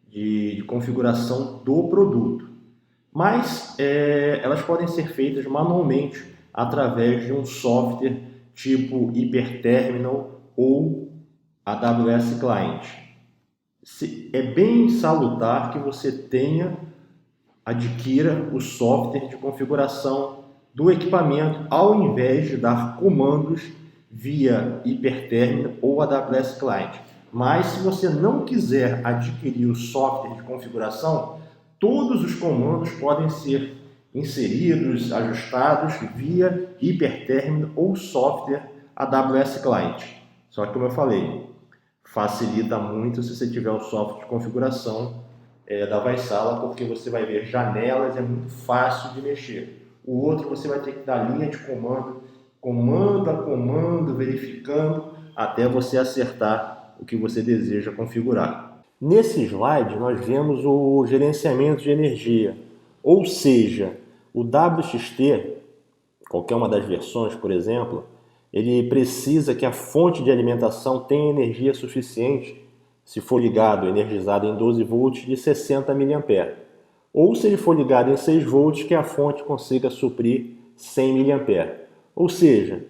de configuração do produto. Mas elas podem ser feitas manualmente através de um software tipo Hyperterminal ou AWS Client. É bem salutar que você adquira o software de configuração do equipamento ao invés de dar comandos via Hyperterminal ou AWS Client. Mas se você não quiser adquirir o software de configuração, todos os comandos podem ser inseridos, ajustados via Hyperterminal ou software AWS Client. Só que, como eu falei, facilita muito se você tiver o software de configuração da Vaisala, porque você vai ver janelas, é muito fácil de mexer. O outro você vai ter que dar linha de comando, comando a comando, verificando, até você acertar o que você deseja configurar. Nesse slide nós vemos o gerenciamento de energia, ou seja, o WXT, qualquer uma das versões, por exemplo, ele precisa que a fonte de alimentação tenha energia suficiente, se for ligado, energizado em 12 volts, de 60 mA. Ou se ele for ligado em 6 volts, que a fonte consiga suprir 100 mA. Ou seja,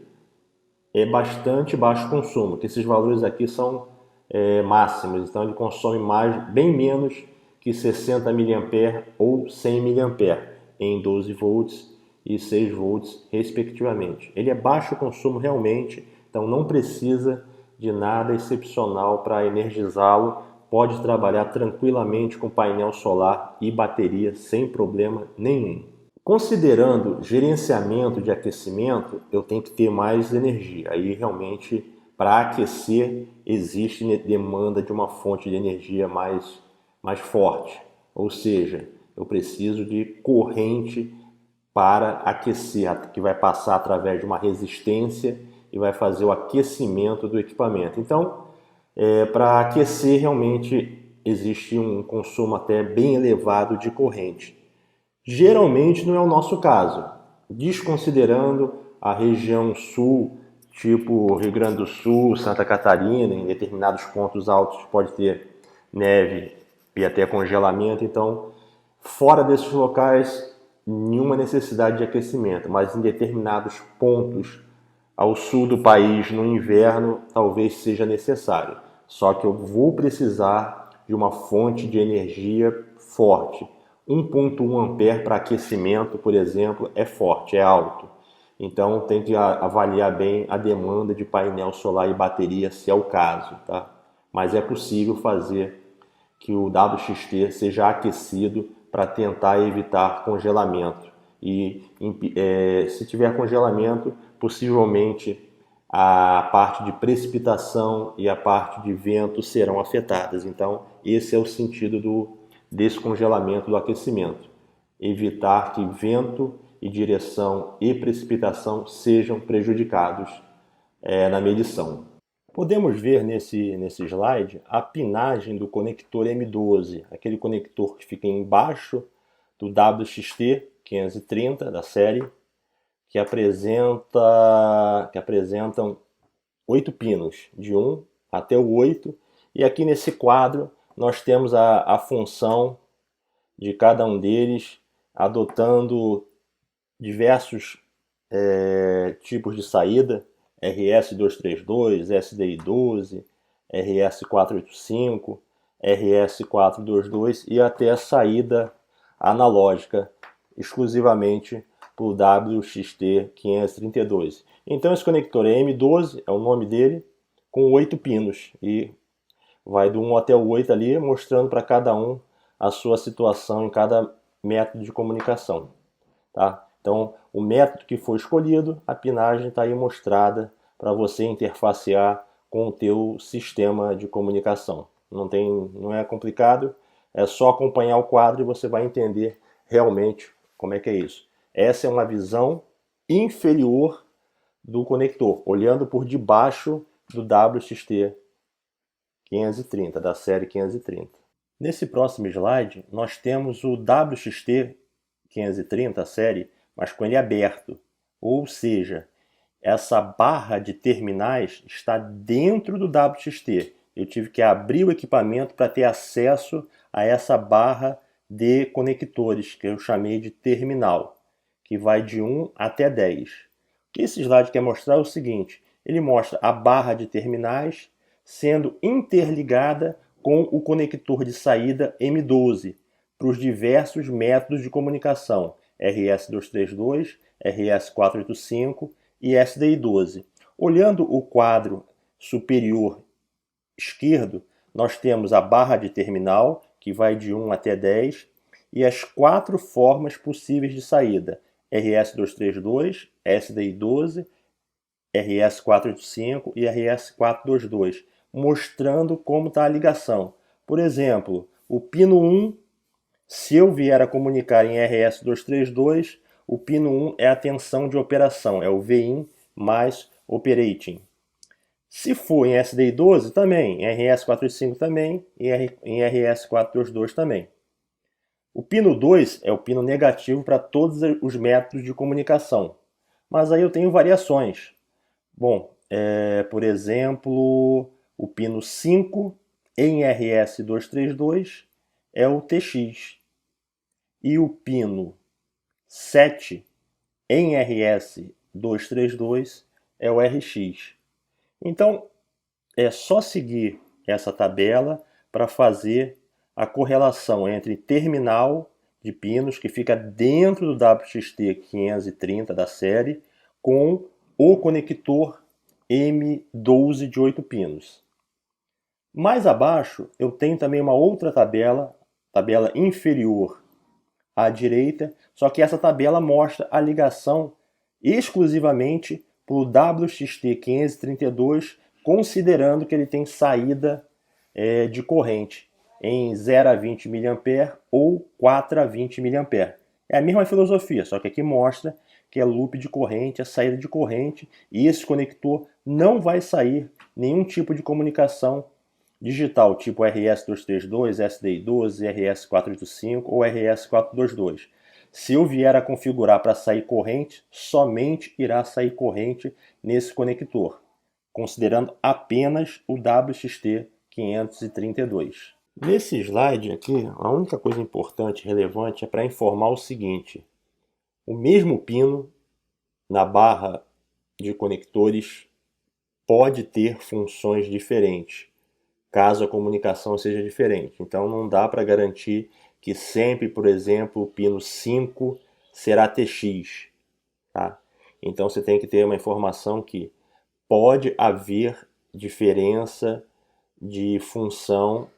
é bastante baixo consumo, que esses valores aqui são máximos, então ele consome bem menos que 60 mA ou 100 mA em 12 volts e 6 volts, respectivamente. Ele é baixo consumo realmente, então não precisa de nada excepcional para energizá-lo. Pode trabalhar tranquilamente com painel solar e bateria sem problema nenhum. Considerando gerenciamento de aquecimento, eu tenho que ter mais energia. Aí realmente, para aquecer, existe demanda de uma fonte de energia mais forte. Ou seja, eu preciso de corrente para aquecer, que vai passar através de uma resistência e vai fazer o aquecimento do equipamento. Então, para aquecer realmente existe um consumo até bem elevado de corrente. Geralmente não é o nosso caso, desconsiderando a região sul, tipo Rio Grande do Sul, Santa Catarina, em determinados pontos altos pode ter neve e até congelamento. Então, fora desses locais, nenhuma necessidade de aquecimento, mas em determinados pontos ao sul do país no inverno talvez seja necessário. Só que eu vou precisar de uma fonte de energia forte. 1,1 ampere para aquecimento, por exemplo, é forte, é alto. Então tem que avaliar bem a demanda de painel solar e bateria, se é o caso, tá? Mas é possível fazer que o WXT seja aquecido para tentar evitar congelamento. E se tiver congelamento, possivelmente a parte de precipitação e a parte de vento serão afetadas. Então, esse é o sentido do descongelamento, do aquecimento. Evitar que vento e direção e precipitação sejam prejudicados na medição. Podemos ver nesse slide a pinagem do conector M12, aquele conector que fica embaixo do WXT530 da série, que apresentam 8 pinos, de 1 até o 8, e aqui nesse quadro nós temos a função de cada um deles, adotando diversos tipos de saída, RS232, SDI12, RS485, RS422 e até a saída analógica exclusivamente para o WXT532. Então esse conector é M12, é o nome dele, com 8 pinos, e vai do 1 até o 8 ali, mostrando para cada um a sua situação em cada método de comunicação. Tá? Então, o método que foi escolhido, a pinagem está aí mostrada para você interfacear com o teu sistema de comunicação. Não é complicado, é só acompanhar o quadro e você vai entender realmente como é que é isso. Essa é uma visão inferior do conector, olhando por debaixo do WXT530, da série 530. Nesse próximo slide, nós temos o WXT530, a série, mas com ele aberto. Ou seja, essa barra de terminais está dentro do WXT. Eu tive que abrir o equipamento para ter acesso a essa barra de conectores, que eu chamei de terminal, que vai de 1 até 10. O que esse slide quer mostrar é o seguinte: ele mostra a barra de terminais sendo interligada com o conector de saída M12 para os diversos métodos de comunicação, RS232, RS485 e SDI12. Olhando o quadro superior esquerdo, nós temos a barra de terminal, que vai de 1 até 10, e as 4 formas possíveis de saída: RS232, SDI12, RS485 e RS422, mostrando como está a ligação. Por exemplo, o pino 1, se eu vier a comunicar em RS232, o pino 1 é a tensão de operação, é o VIN mais operating. Se for em SDI12 também, em RS485 também, e em RS422 também. O pino 2 é o pino negativo para todos os métodos de comunicação, mas aí eu tenho variações. Bom, por exemplo, o pino 5 em RS232 é o TX. E o pino 7 em RS232 é o RX. Então, é só seguir essa tabela para fazer a correlação entre terminal de pinos, que fica dentro do WXT530 da série, com o conector M12 de 8 pinos. Mais abaixo, eu tenho também uma outra tabela inferior à direita, só que essa tabela mostra a ligação exclusivamente para o WXT532, considerando que ele tem saída de corrente em 0 a 20 mA ou 4 a 20 mA. É a mesma filosofia, só que aqui mostra que é loop de corrente, é saída de corrente, e esse conector não vai sair nenhum tipo de comunicação digital, tipo RS232, SDI12, RS485 ou RS422. Se eu vier a configurar para sair corrente, somente irá sair corrente nesse conector, considerando apenas o WXT532. Nesse slide aqui, a única coisa importante e relevante é para informar o seguinte: o mesmo pino na barra de conectores pode ter funções diferentes, caso a comunicação seja diferente. Então não dá para garantir que sempre, por exemplo, o pino 5 será TX. Tá? Então você tem que ter uma informação que pode haver diferença de função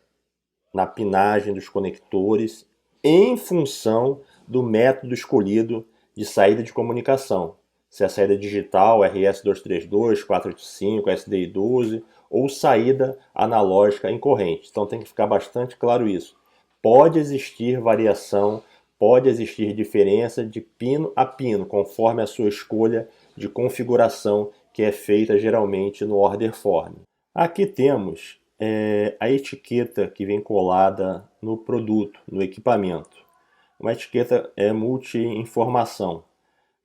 na pinagem dos conectores em função do método escolhido de saída de comunicação. se é saída digital, RS-232, 485, SDI-12, ou saída analógica em corrente. Então tem que ficar bastante claro isso. Pode existir variação, pode existir diferença de pino a pino, conforme a sua escolha de configuração que é feita geralmente no order form. Aqui temos a etiqueta que vem colada no produto, no equipamento. Uma etiqueta multi-informação.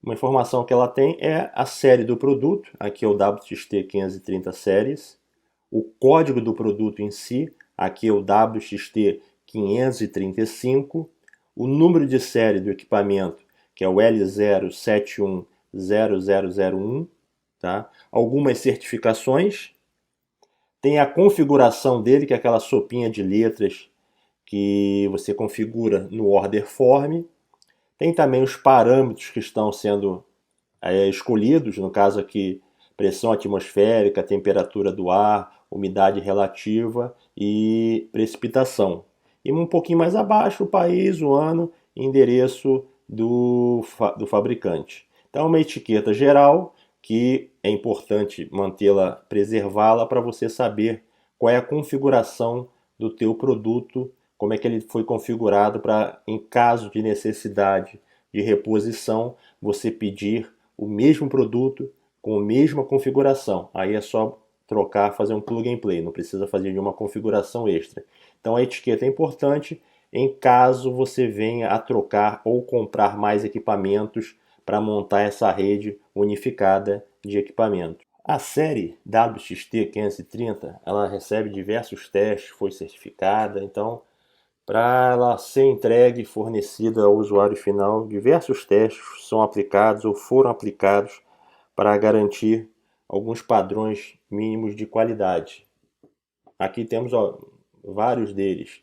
Uma informação que ela tem é a série do produto, aqui é o WXT530 Series, o código do produto em si, aqui é o WXT535, o número de série do equipamento, que é o L07100001, tá? Algumas certificações, tem a configuração dele, que é aquela sopinha de letras que você configura no order form. Tem também os parâmetros que estão sendo escolhidos, no caso aqui, pressão atmosférica, temperatura do ar, umidade relativa e precipitação. E um pouquinho mais abaixo, o país, o ano e endereço do fabricante. Então, uma etiqueta geral que é importante mantê-la, preservá-la para você saber qual é a configuração do teu produto, como é que ele foi configurado para, em caso de necessidade de reposição, você pedir o mesmo produto com a mesma configuração. Aí é só trocar, fazer um plug and play, não precisa fazer nenhuma configuração extra. Então a etiqueta é importante em caso você venha a trocar ou comprar mais equipamentos para montar essa rede unificada de equipamentos. A série WXT530 ela recebe diversos testes, foi certificada, então para ela ser entregue e fornecida ao usuário final, diversos testes são aplicados ou foram aplicados para garantir alguns padrões mínimos de qualidade. Aqui temos vários deles: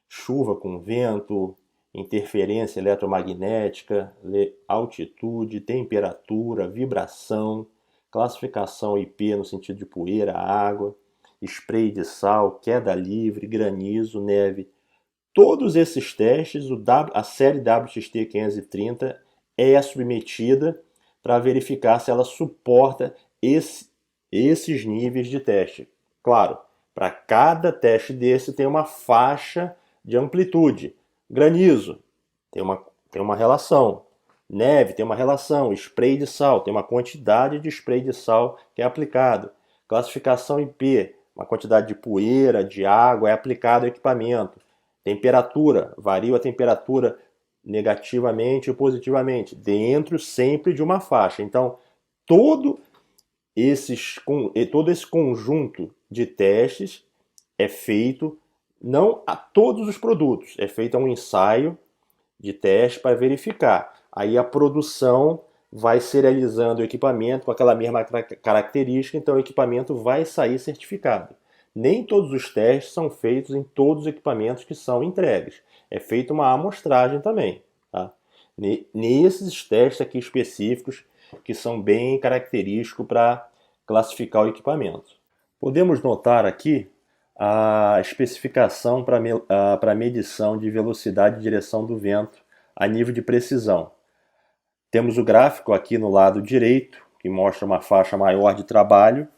chuva com vento, interferência eletromagnética, altitude, temperatura, vibração, classificação IP no sentido de poeira, água, spray de sal, queda livre, granizo, neve. Todos esses testes, a série WXT530 é submetida para verificar se ela suporta esses níveis de teste. Claro, para cada teste desse tem uma faixa de amplitude. Granizo tem uma relação. Neve tem uma relação. Spray de sal tem uma quantidade de spray de sal que é aplicado. Classificação IP, uma quantidade de poeira, de água é aplicado ao equipamento. Temperatura, varia a temperatura negativamente ou positivamente, dentro sempre de uma faixa. Então, todo esse conjunto de testes é feito não a todos os produtos, é feito um ensaio de teste para verificar. Aí a produção vai serializando o equipamento com aquela mesma característica, então o equipamento vai sair certificado. Nem todos os testes são feitos em todos os equipamentos que são entregues. É feita uma amostragem também. Tá? Nesses testes aqui específicos, que são bem característicos para classificar o equipamento. Podemos notar aqui a especificação para medição de velocidade e direção do vento a nível de precisão. Temos o gráfico aqui no lado direito, que mostra uma faixa maior de trabalho,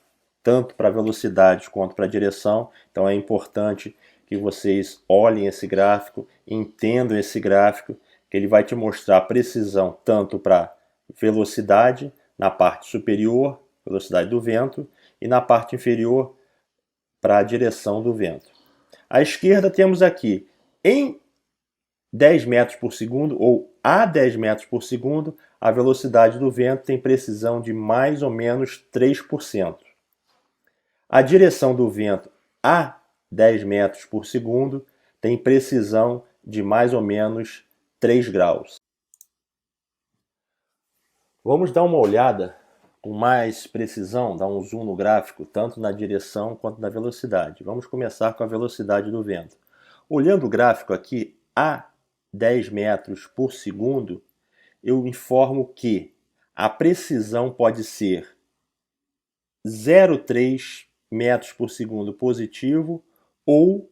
tanto para velocidade quanto para direção. Então é importante que vocês olhem esse gráfico, entendam esse gráfico, que ele vai te mostrar precisão tanto para velocidade na parte superior, velocidade do vento, e na parte inferior, para a direção do vento. À esquerda temos aqui, em 10 metros por segundo ou a 10 metros por segundo, a velocidade do vento tem precisão de mais ou menos 3%. A direção do vento a 10 metros por segundo tem precisão de mais ou menos 3 graus. Vamos dar uma olhada com mais precisão, dar um zoom no gráfico, tanto na direção quanto na velocidade. Vamos começar com a velocidade do vento. Olhando o gráfico aqui a 10 metros por segundo, eu informo que a precisão pode ser 0,3 metros por segundo positivo ou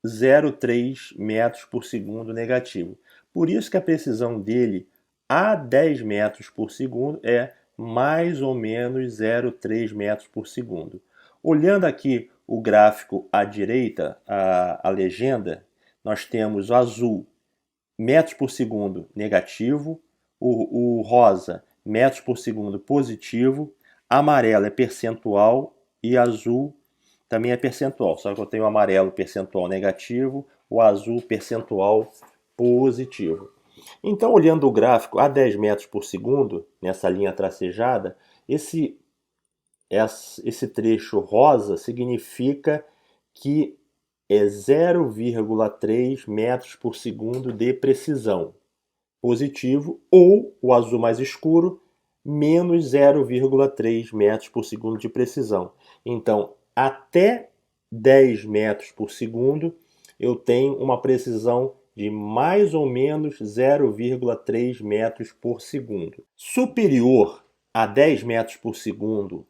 0,3 metros por segundo negativo. Por isso que a precisão dele a 10 metros por segundo é mais ou menos 0,3 metros por segundo. Olhando aqui o gráfico à direita, a legenda, nós temos o azul, metros por segundo negativo, o rosa, metros por segundo positivo, amarelo é percentual e azul também é percentual, só que eu tenho o amarelo percentual negativo, o azul percentual positivo. Então, olhando o gráfico a 10 metros por segundo, nessa linha tracejada, esse trecho rosa significa que é 0,3 metros por segundo de precisão positivo, ou o azul mais escuro, menos 0,3 metros por segundo de precisão. Então, até 10 metros por segundo, eu tenho uma precisão de mais ou menos 0,3 metros por segundo. Superior a 10 metros por segundo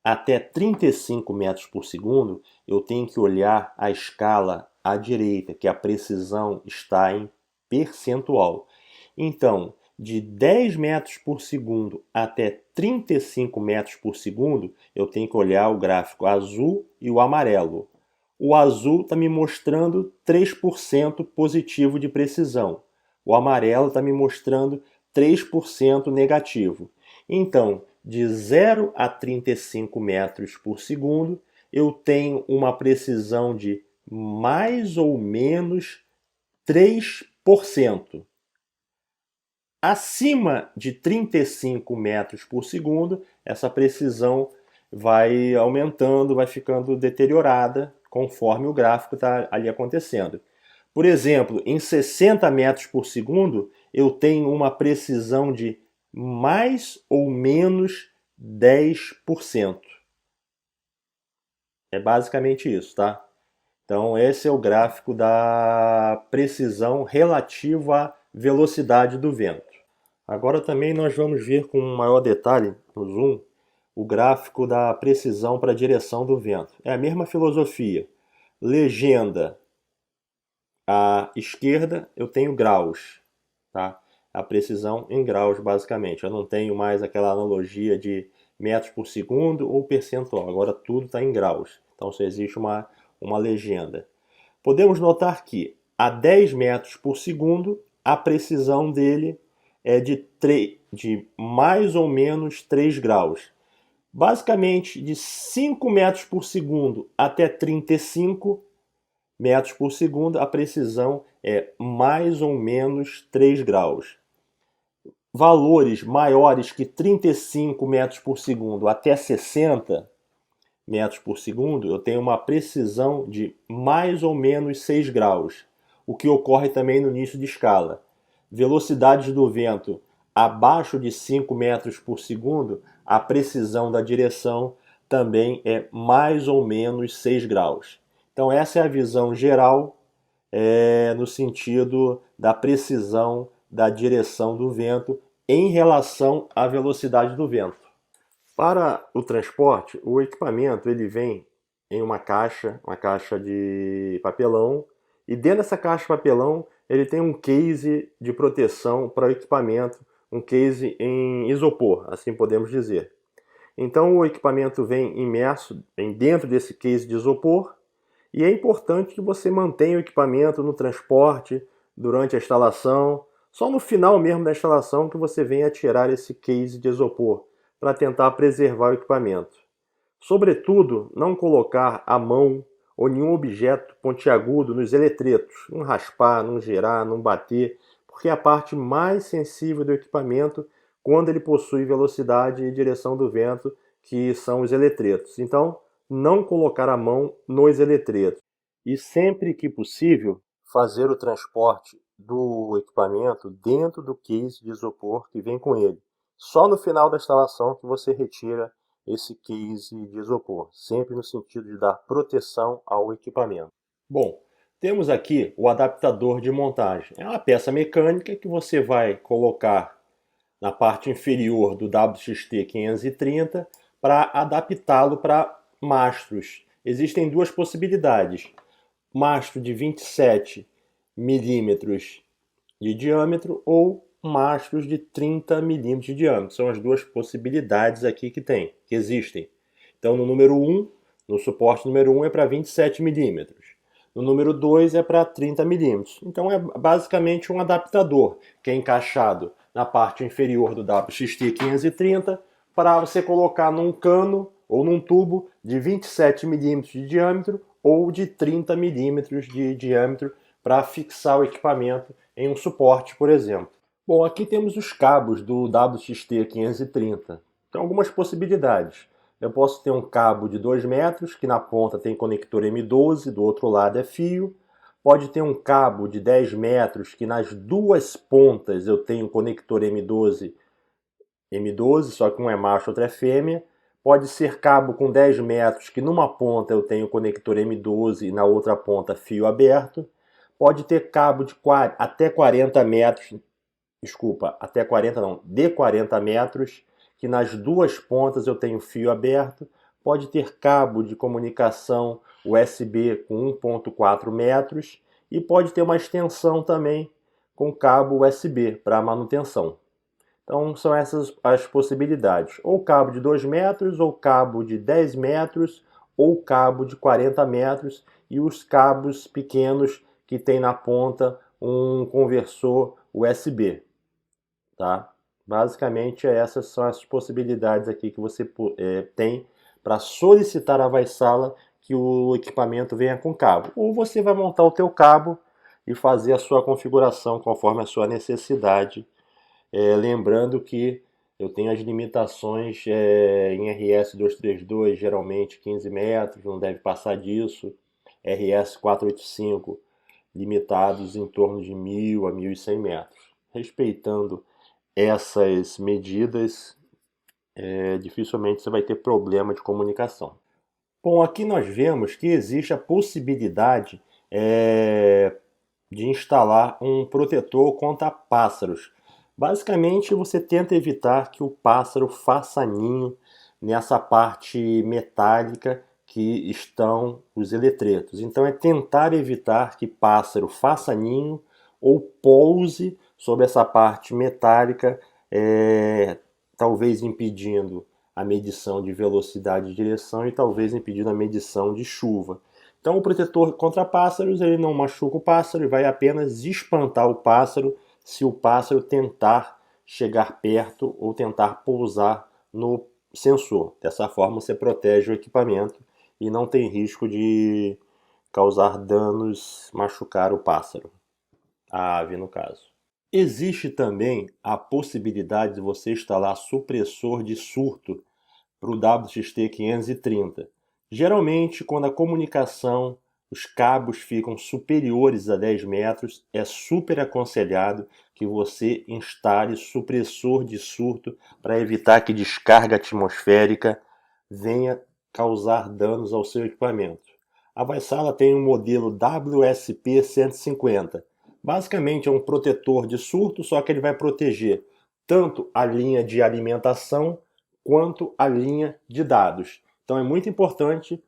até 35 metros por segundo, eu tenho que olhar a escala à direita, que a precisão está em percentual. Então, de 10 metros por segundo até 35 metros por segundo, eu tenho que olhar o gráfico azul e o amarelo. O azul está me mostrando 3% positivo de precisão. O amarelo está me mostrando 3% negativo. Então, de 0 a 35 metros por segundo, eu tenho uma precisão de mais ou menos 3%. Acima de 35 metros por segundo, essa precisão vai aumentando, vai ficando deteriorada conforme o gráfico está ali acontecendo. Por exemplo, em 60 metros por segundo, eu tenho uma precisão de mais ou menos 10%. É basicamente isso, tá? Então, esse é o gráfico da precisão relativo à velocidade do vento. Agora também nós vamos ver com maior detalhe no zoom o gráfico da precisão para a direção do vento. É a mesma filosofia. Legenda à esquerda eu tenho graus, tá? A precisão em graus basicamente. Eu não tenho mais aquela analogia de metros por segundo ou percentual. Agora tudo está em graus. Então só existe uma legenda. Podemos notar que a 10 metros por segundo a precisão dele é de mais ou menos 3 graus. Basicamente, de 5 metros por segundo até 35 metros por segundo, a precisão é mais ou menos 3 graus. Valores maiores que 35 metros por segundo até 60 metros por segundo, eu tenho uma precisão de mais ou menos 6 graus, o que ocorre também no início de escala. Velocidades do vento abaixo de 5 metros por segundo, a precisão da direção também é mais ou menos 6 graus. Então essa é a visão geral no sentido da precisão da direção do vento em relação à velocidade do vento. Para o transporte, o equipamento ele vem em uma caixa de papelão, e dentro dessa caixa de papelão ele tem um case de proteção para o equipamento, um case em isopor, assim podemos dizer. Então o equipamento vem imerso dentro desse case de isopor, e é importante que você mantenha o equipamento no transporte durante a instalação. Só no final mesmo da instalação que você venha tirar esse case de isopor, para tentar preservar o equipamento. Sobretudo, não colocar a mão ou nenhum objeto pontiagudo nos eletretos, não raspar, não girar, não bater, porque é a parte mais sensível do equipamento quando ele possui velocidade e direção do vento, que são os eletretos. Então, não colocar a mão nos eletretos. E sempre que possível, fazer o transporte do equipamento dentro do case de isopor que vem com ele. Só no final da instalação que você retira esse case de isopor, sempre no sentido de dar proteção ao equipamento. Bom, temos aqui o adaptador de montagem. É uma peça mecânica que você vai colocar na parte inferior do WXT 530 para adaptá-lo para mastros. Existem duas possibilidades: mastro de 27 milímetros de diâmetro ou mastros de 30 milímetros de diâmetro. São as duas possibilidades aqui que existem. Então, no número 1, no suporte número 1 é para 27 milímetros. No número 2 é para 30 milímetros. Então, é basicamente um adaptador que é encaixado na parte inferior do WXT 530 para você colocar num cano ou num tubo de 27 milímetros de diâmetro ou de 30 milímetros de diâmetro para fixar o equipamento em um suporte, por exemplo. Bom, aqui temos os cabos do WXT 530. Tem algumas possibilidades. Eu posso ter um cabo de 2 metros, que na ponta tem conector M12, do outro lado é fio. Pode ter um cabo de 10 metros, que nas duas pontas eu tenho conector M12, só que um é macho, outro é fêmea. Pode ser cabo com 10 metros, que numa ponta eu tenho conector M12 e na outra ponta fio aberto. Pode ter cabo de até 40 metros, até 40 não, de 40 metros, que nas duas pontas eu tenho fio aberto. Pode ter cabo de comunicação USB com 1.4 metros e pode ter uma extensão também com cabo USB para manutenção. Então são essas as possibilidades, ou cabo de 2 metros, ou cabo de 10 metros, ou cabo de 40 metros, e os cabos pequenos que tem na ponta um conversor USB. Tá? Basicamente essas são as possibilidades aqui que você tem para solicitar à Vaisala que o equipamento venha com cabo. Ou você vai montar o teu cabo e fazer a sua configuração conforme a sua necessidade. Lembrando que eu tenho as limitações em RS-232, geralmente 15 metros, não deve passar disso. RS-485, limitados em torno de 1.000 a 1.100 metros. Respeitando essas medidas, dificilmente você vai ter problema de comunicação. Bom, aqui nós vemos que existe a possibilidade de instalar um protetor contra pássaros. Basicamente, você tenta evitar que o pássaro faça ninho nessa parte metálica que estão os eletretos. Então, é tentar evitar que pássaro faça ninho ou pouse sobre essa parte metálica, talvez impedindo a medição de velocidade de direção e talvez impedindo a medição de chuva. Então o protetor contra pássaros, ele não machuca o pássaro, ele vai apenas espantar o pássaro se o pássaro tentar chegar perto ou tentar pousar no sensor. Dessa forma você protege o equipamento e não tem risco de causar danos, machucar o pássaro, a ave no caso. Existe também a possibilidade de você instalar supressor de surto para o WXT 530. Geralmente, quando a comunicação, os cabos ficam superiores a 10 metros, é super aconselhado que você instale supressor de surto para evitar que descarga atmosférica venha causar danos ao seu equipamento. A Vaisala tem um modelo WSP 150. Basicamente é um protetor de surto, só que ele vai proteger tanto a linha de alimentação quanto a linha de dados. Então é muito importante,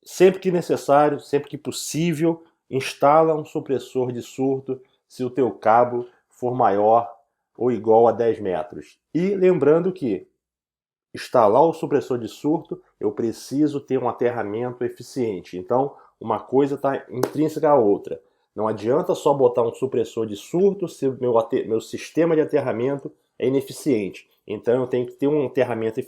sempre que necessário, sempre que possível, instala um supressor de surto se o teu cabo for maior ou igual a 10 metros. E lembrando que instalar o supressor de surto, eu preciso ter um aterramento eficiente. Então, uma coisa está intrínseca à outra. Não adianta só botar um supressor de surto se o meu sistema de aterramento é ineficiente. Então eu tenho que ter um aterramento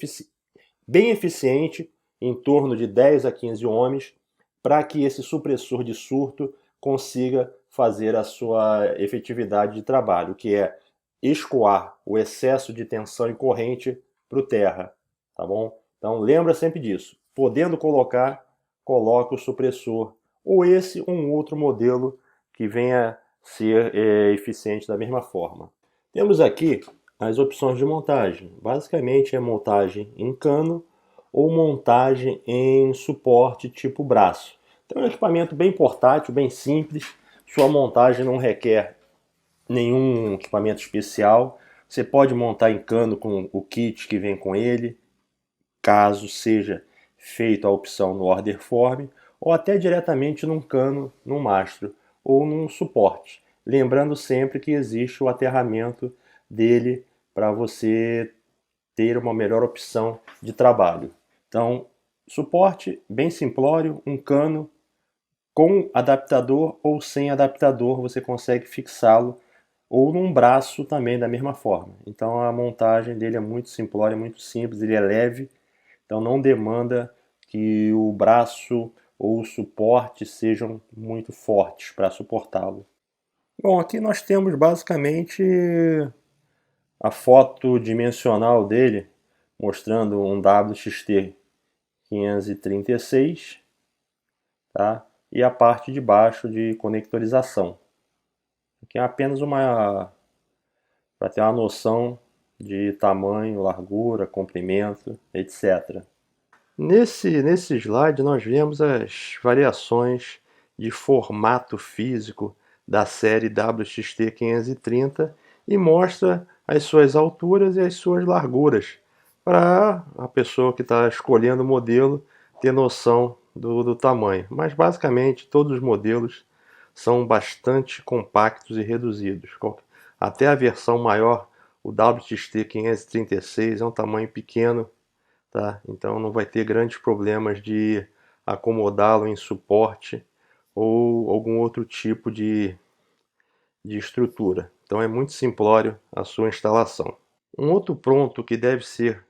bem eficiente, em torno de 10 a 15 ohms, para que esse supressor de surto consiga fazer a sua efetividade de trabalho, que é escoar o excesso de tensão e corrente para o terra, tá bom? Então lembra sempre disso. Podendo colocar, coloque o supressor, ou esse ou um outro modelo que venha ser eficiente da mesma forma. Temos aqui as opções de montagem. Basicamente é montagem em cano ou montagem em suporte tipo braço. Então é um equipamento bem portátil, bem simples. Sua montagem não requer nenhum equipamento especial. Você pode montar em cano com o kit que vem com ele, caso seja feita a opção no order form, ou até diretamente num cano, num mastro ou num suporte. Lembrando sempre que existe o aterramento dele para você ter uma melhor opção de trabalho. Então, suporte bem simplório, um cano com adaptador ou sem adaptador, você consegue fixá-lo, ou num braço também da mesma forma. Então a montagem dele é muito simplória, muito simples, ele é leve, então não demanda que o braço ou o suporte sejam muito fortes para suportá-lo. Bom, aqui nós temos basicamente a foto dimensional dele, mostrando um WXT 536, tá? E a parte de baixo de conectorização. Aqui é apenas uma para ter uma noção de tamanho, largura, comprimento, etc. Nesse slide nós vemos as variações de formato físico da série WXT 530 e mostra as suas alturas e as suas larguras para a pessoa que está escolhendo o modelo ter noção do tamanho. Mas basicamente todos os modelos são bastante compactos e reduzidos. Até a versão maior, o WXT 536, é um tamanho pequeno, tá? Então não vai ter grandes problemas de acomodá-lo em suporte ou algum outro tipo de estrutura. Então é muito simplório a sua instalação. Um outro ponto que deve ser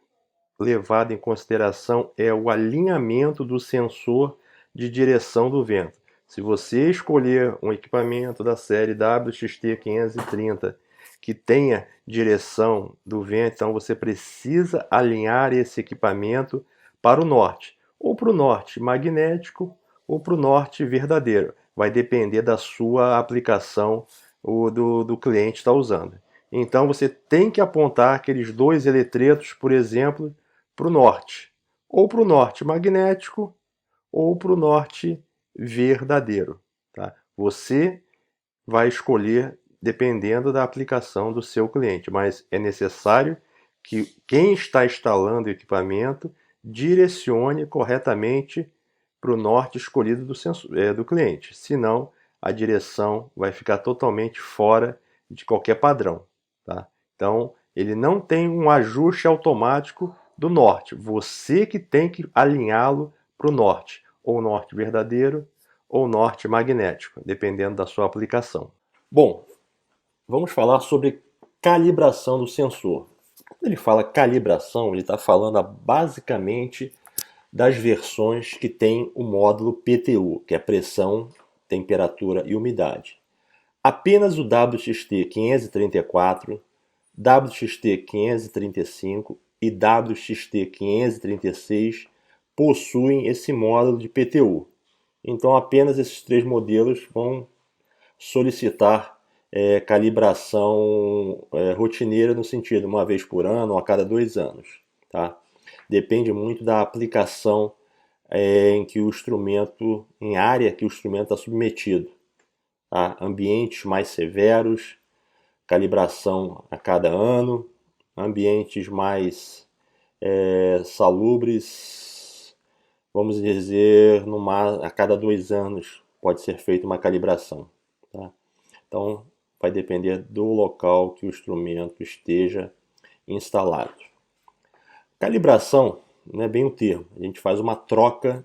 levado em consideração é o alinhamento do sensor de direção do vento. Se você escolher um equipamento da série WXT 530 que tenha direção do vento, então você precisa alinhar esse equipamento para o norte, ou para o norte magnético, ou para o norte verdadeiro. Vai depender da sua aplicação do cliente está usando. Então você tem que apontar aqueles dois eletretos, por exemplo, para o norte, ou para o norte magnético, ou para o norte verdadeiro. Tá? Você vai escolher dependendo da aplicação do seu cliente, mas é necessário que quem está instalando o equipamento direcione corretamente para o norte escolhido do cliente, senão a direção vai ficar totalmente fora de qualquer padrão. Tá? Então, ele não tem um ajuste automático do norte, você que tem que alinhá-lo para o norte, ou norte verdadeiro, ou norte magnético, dependendo da sua aplicação. Bom, vamos falar sobre calibração do sensor. Quando ele fala calibração, ele está falando basicamente das versões que tem o módulo PTU, que é pressão, temperatura e umidade. Apenas o WXT 534, WXT 535 e WXT 536 possuem esse módulo de PTU. Então apenas esses três modelos vão solicitar calibração rotineira no sentido uma vez por ano ou a cada 2 anos. Tá? Depende muito da aplicação em que o instrumento, em área que o instrumento está submetido. Tá? Ambientes mais severos, calibração a cada ano, ambientes mais salubres, vamos dizer, a cada 2 anos pode ser feita uma calibração. Tá? Então, vai depender do local que o instrumento esteja instalado. Calibração não é bem o termo, a gente faz uma troca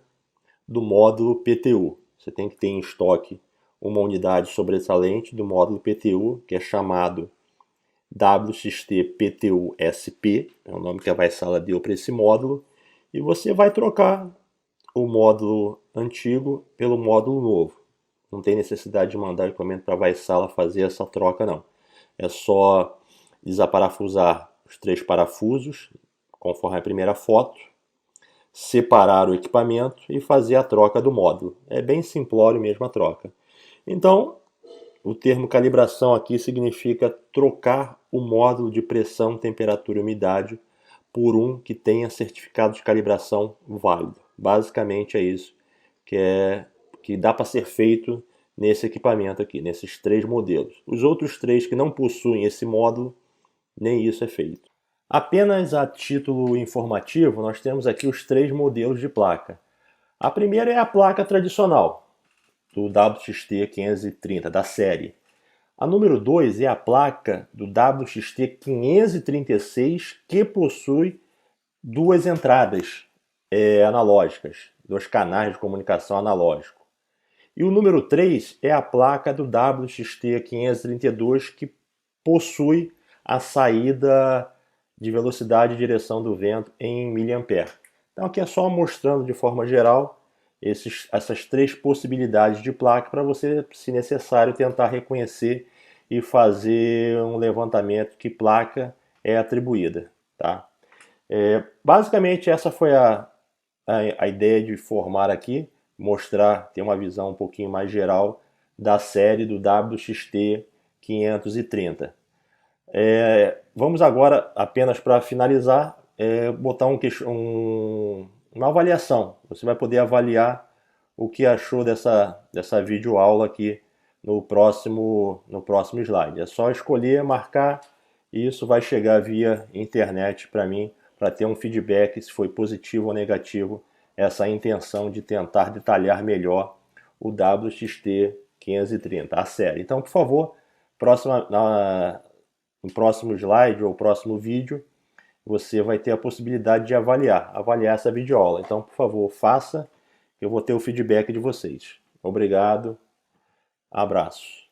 do módulo PTU. Você tem que ter em estoque uma unidade sobressalente do módulo PTU, que é chamado WXT PTU SP, é o nome que a Vaisala deu para esse módulo, e você vai trocar o módulo antigo pelo módulo novo. Não tem necessidade de mandar o equipamento para a Vaisala fazer essa troca, não. É só desaparafusar os 3 parafusos, conforme a primeira foto, separar o equipamento e fazer a troca do módulo. É bem simplório mesmo a troca. Então, o termo calibração aqui significa trocar o módulo de pressão, temperatura e umidade por um que tenha certificado de calibração válido. Basicamente é isso que dá para ser feito nesse equipamento aqui, nesses 3 modelos. Os outros 3 que não possuem esse módulo, nem isso é feito. Apenas a título informativo, nós temos aqui os 3 modelos de placa. A primeira é a placa tradicional, do WXT 530, da série. A número 2 é a placa do WXT536, que possui duas entradas analógicas, dois canais de comunicação analógico. E o número 3 é a placa do WXT532, que possui a saída de velocidade e direção do vento em mA. Então aqui é só mostrando de forma geral essas três possibilidades de placa para você, se necessário, tentar reconhecer e fazer um levantamento que placa é atribuída. Tá? Basicamente essa foi a ideia de formar aqui, mostrar, ter uma visão um pouquinho mais geral da série do WXT 530. Vamos agora, apenas para finalizar, botar uma avaliação. Você vai poder avaliar o que achou dessa videoaula aqui no próximo slide. É só escolher, marcar, e isso vai chegar via internet para mim, para ter um feedback se foi positivo ou negativo essa intenção de tentar detalhar melhor o WXT 530, a série. Então, por favor, no próximo slide ou próximo vídeo, você vai ter a possibilidade de avaliar essa videoaula. Então, por favor, faça, eu vou ter o feedback de vocês. Obrigado, abraço.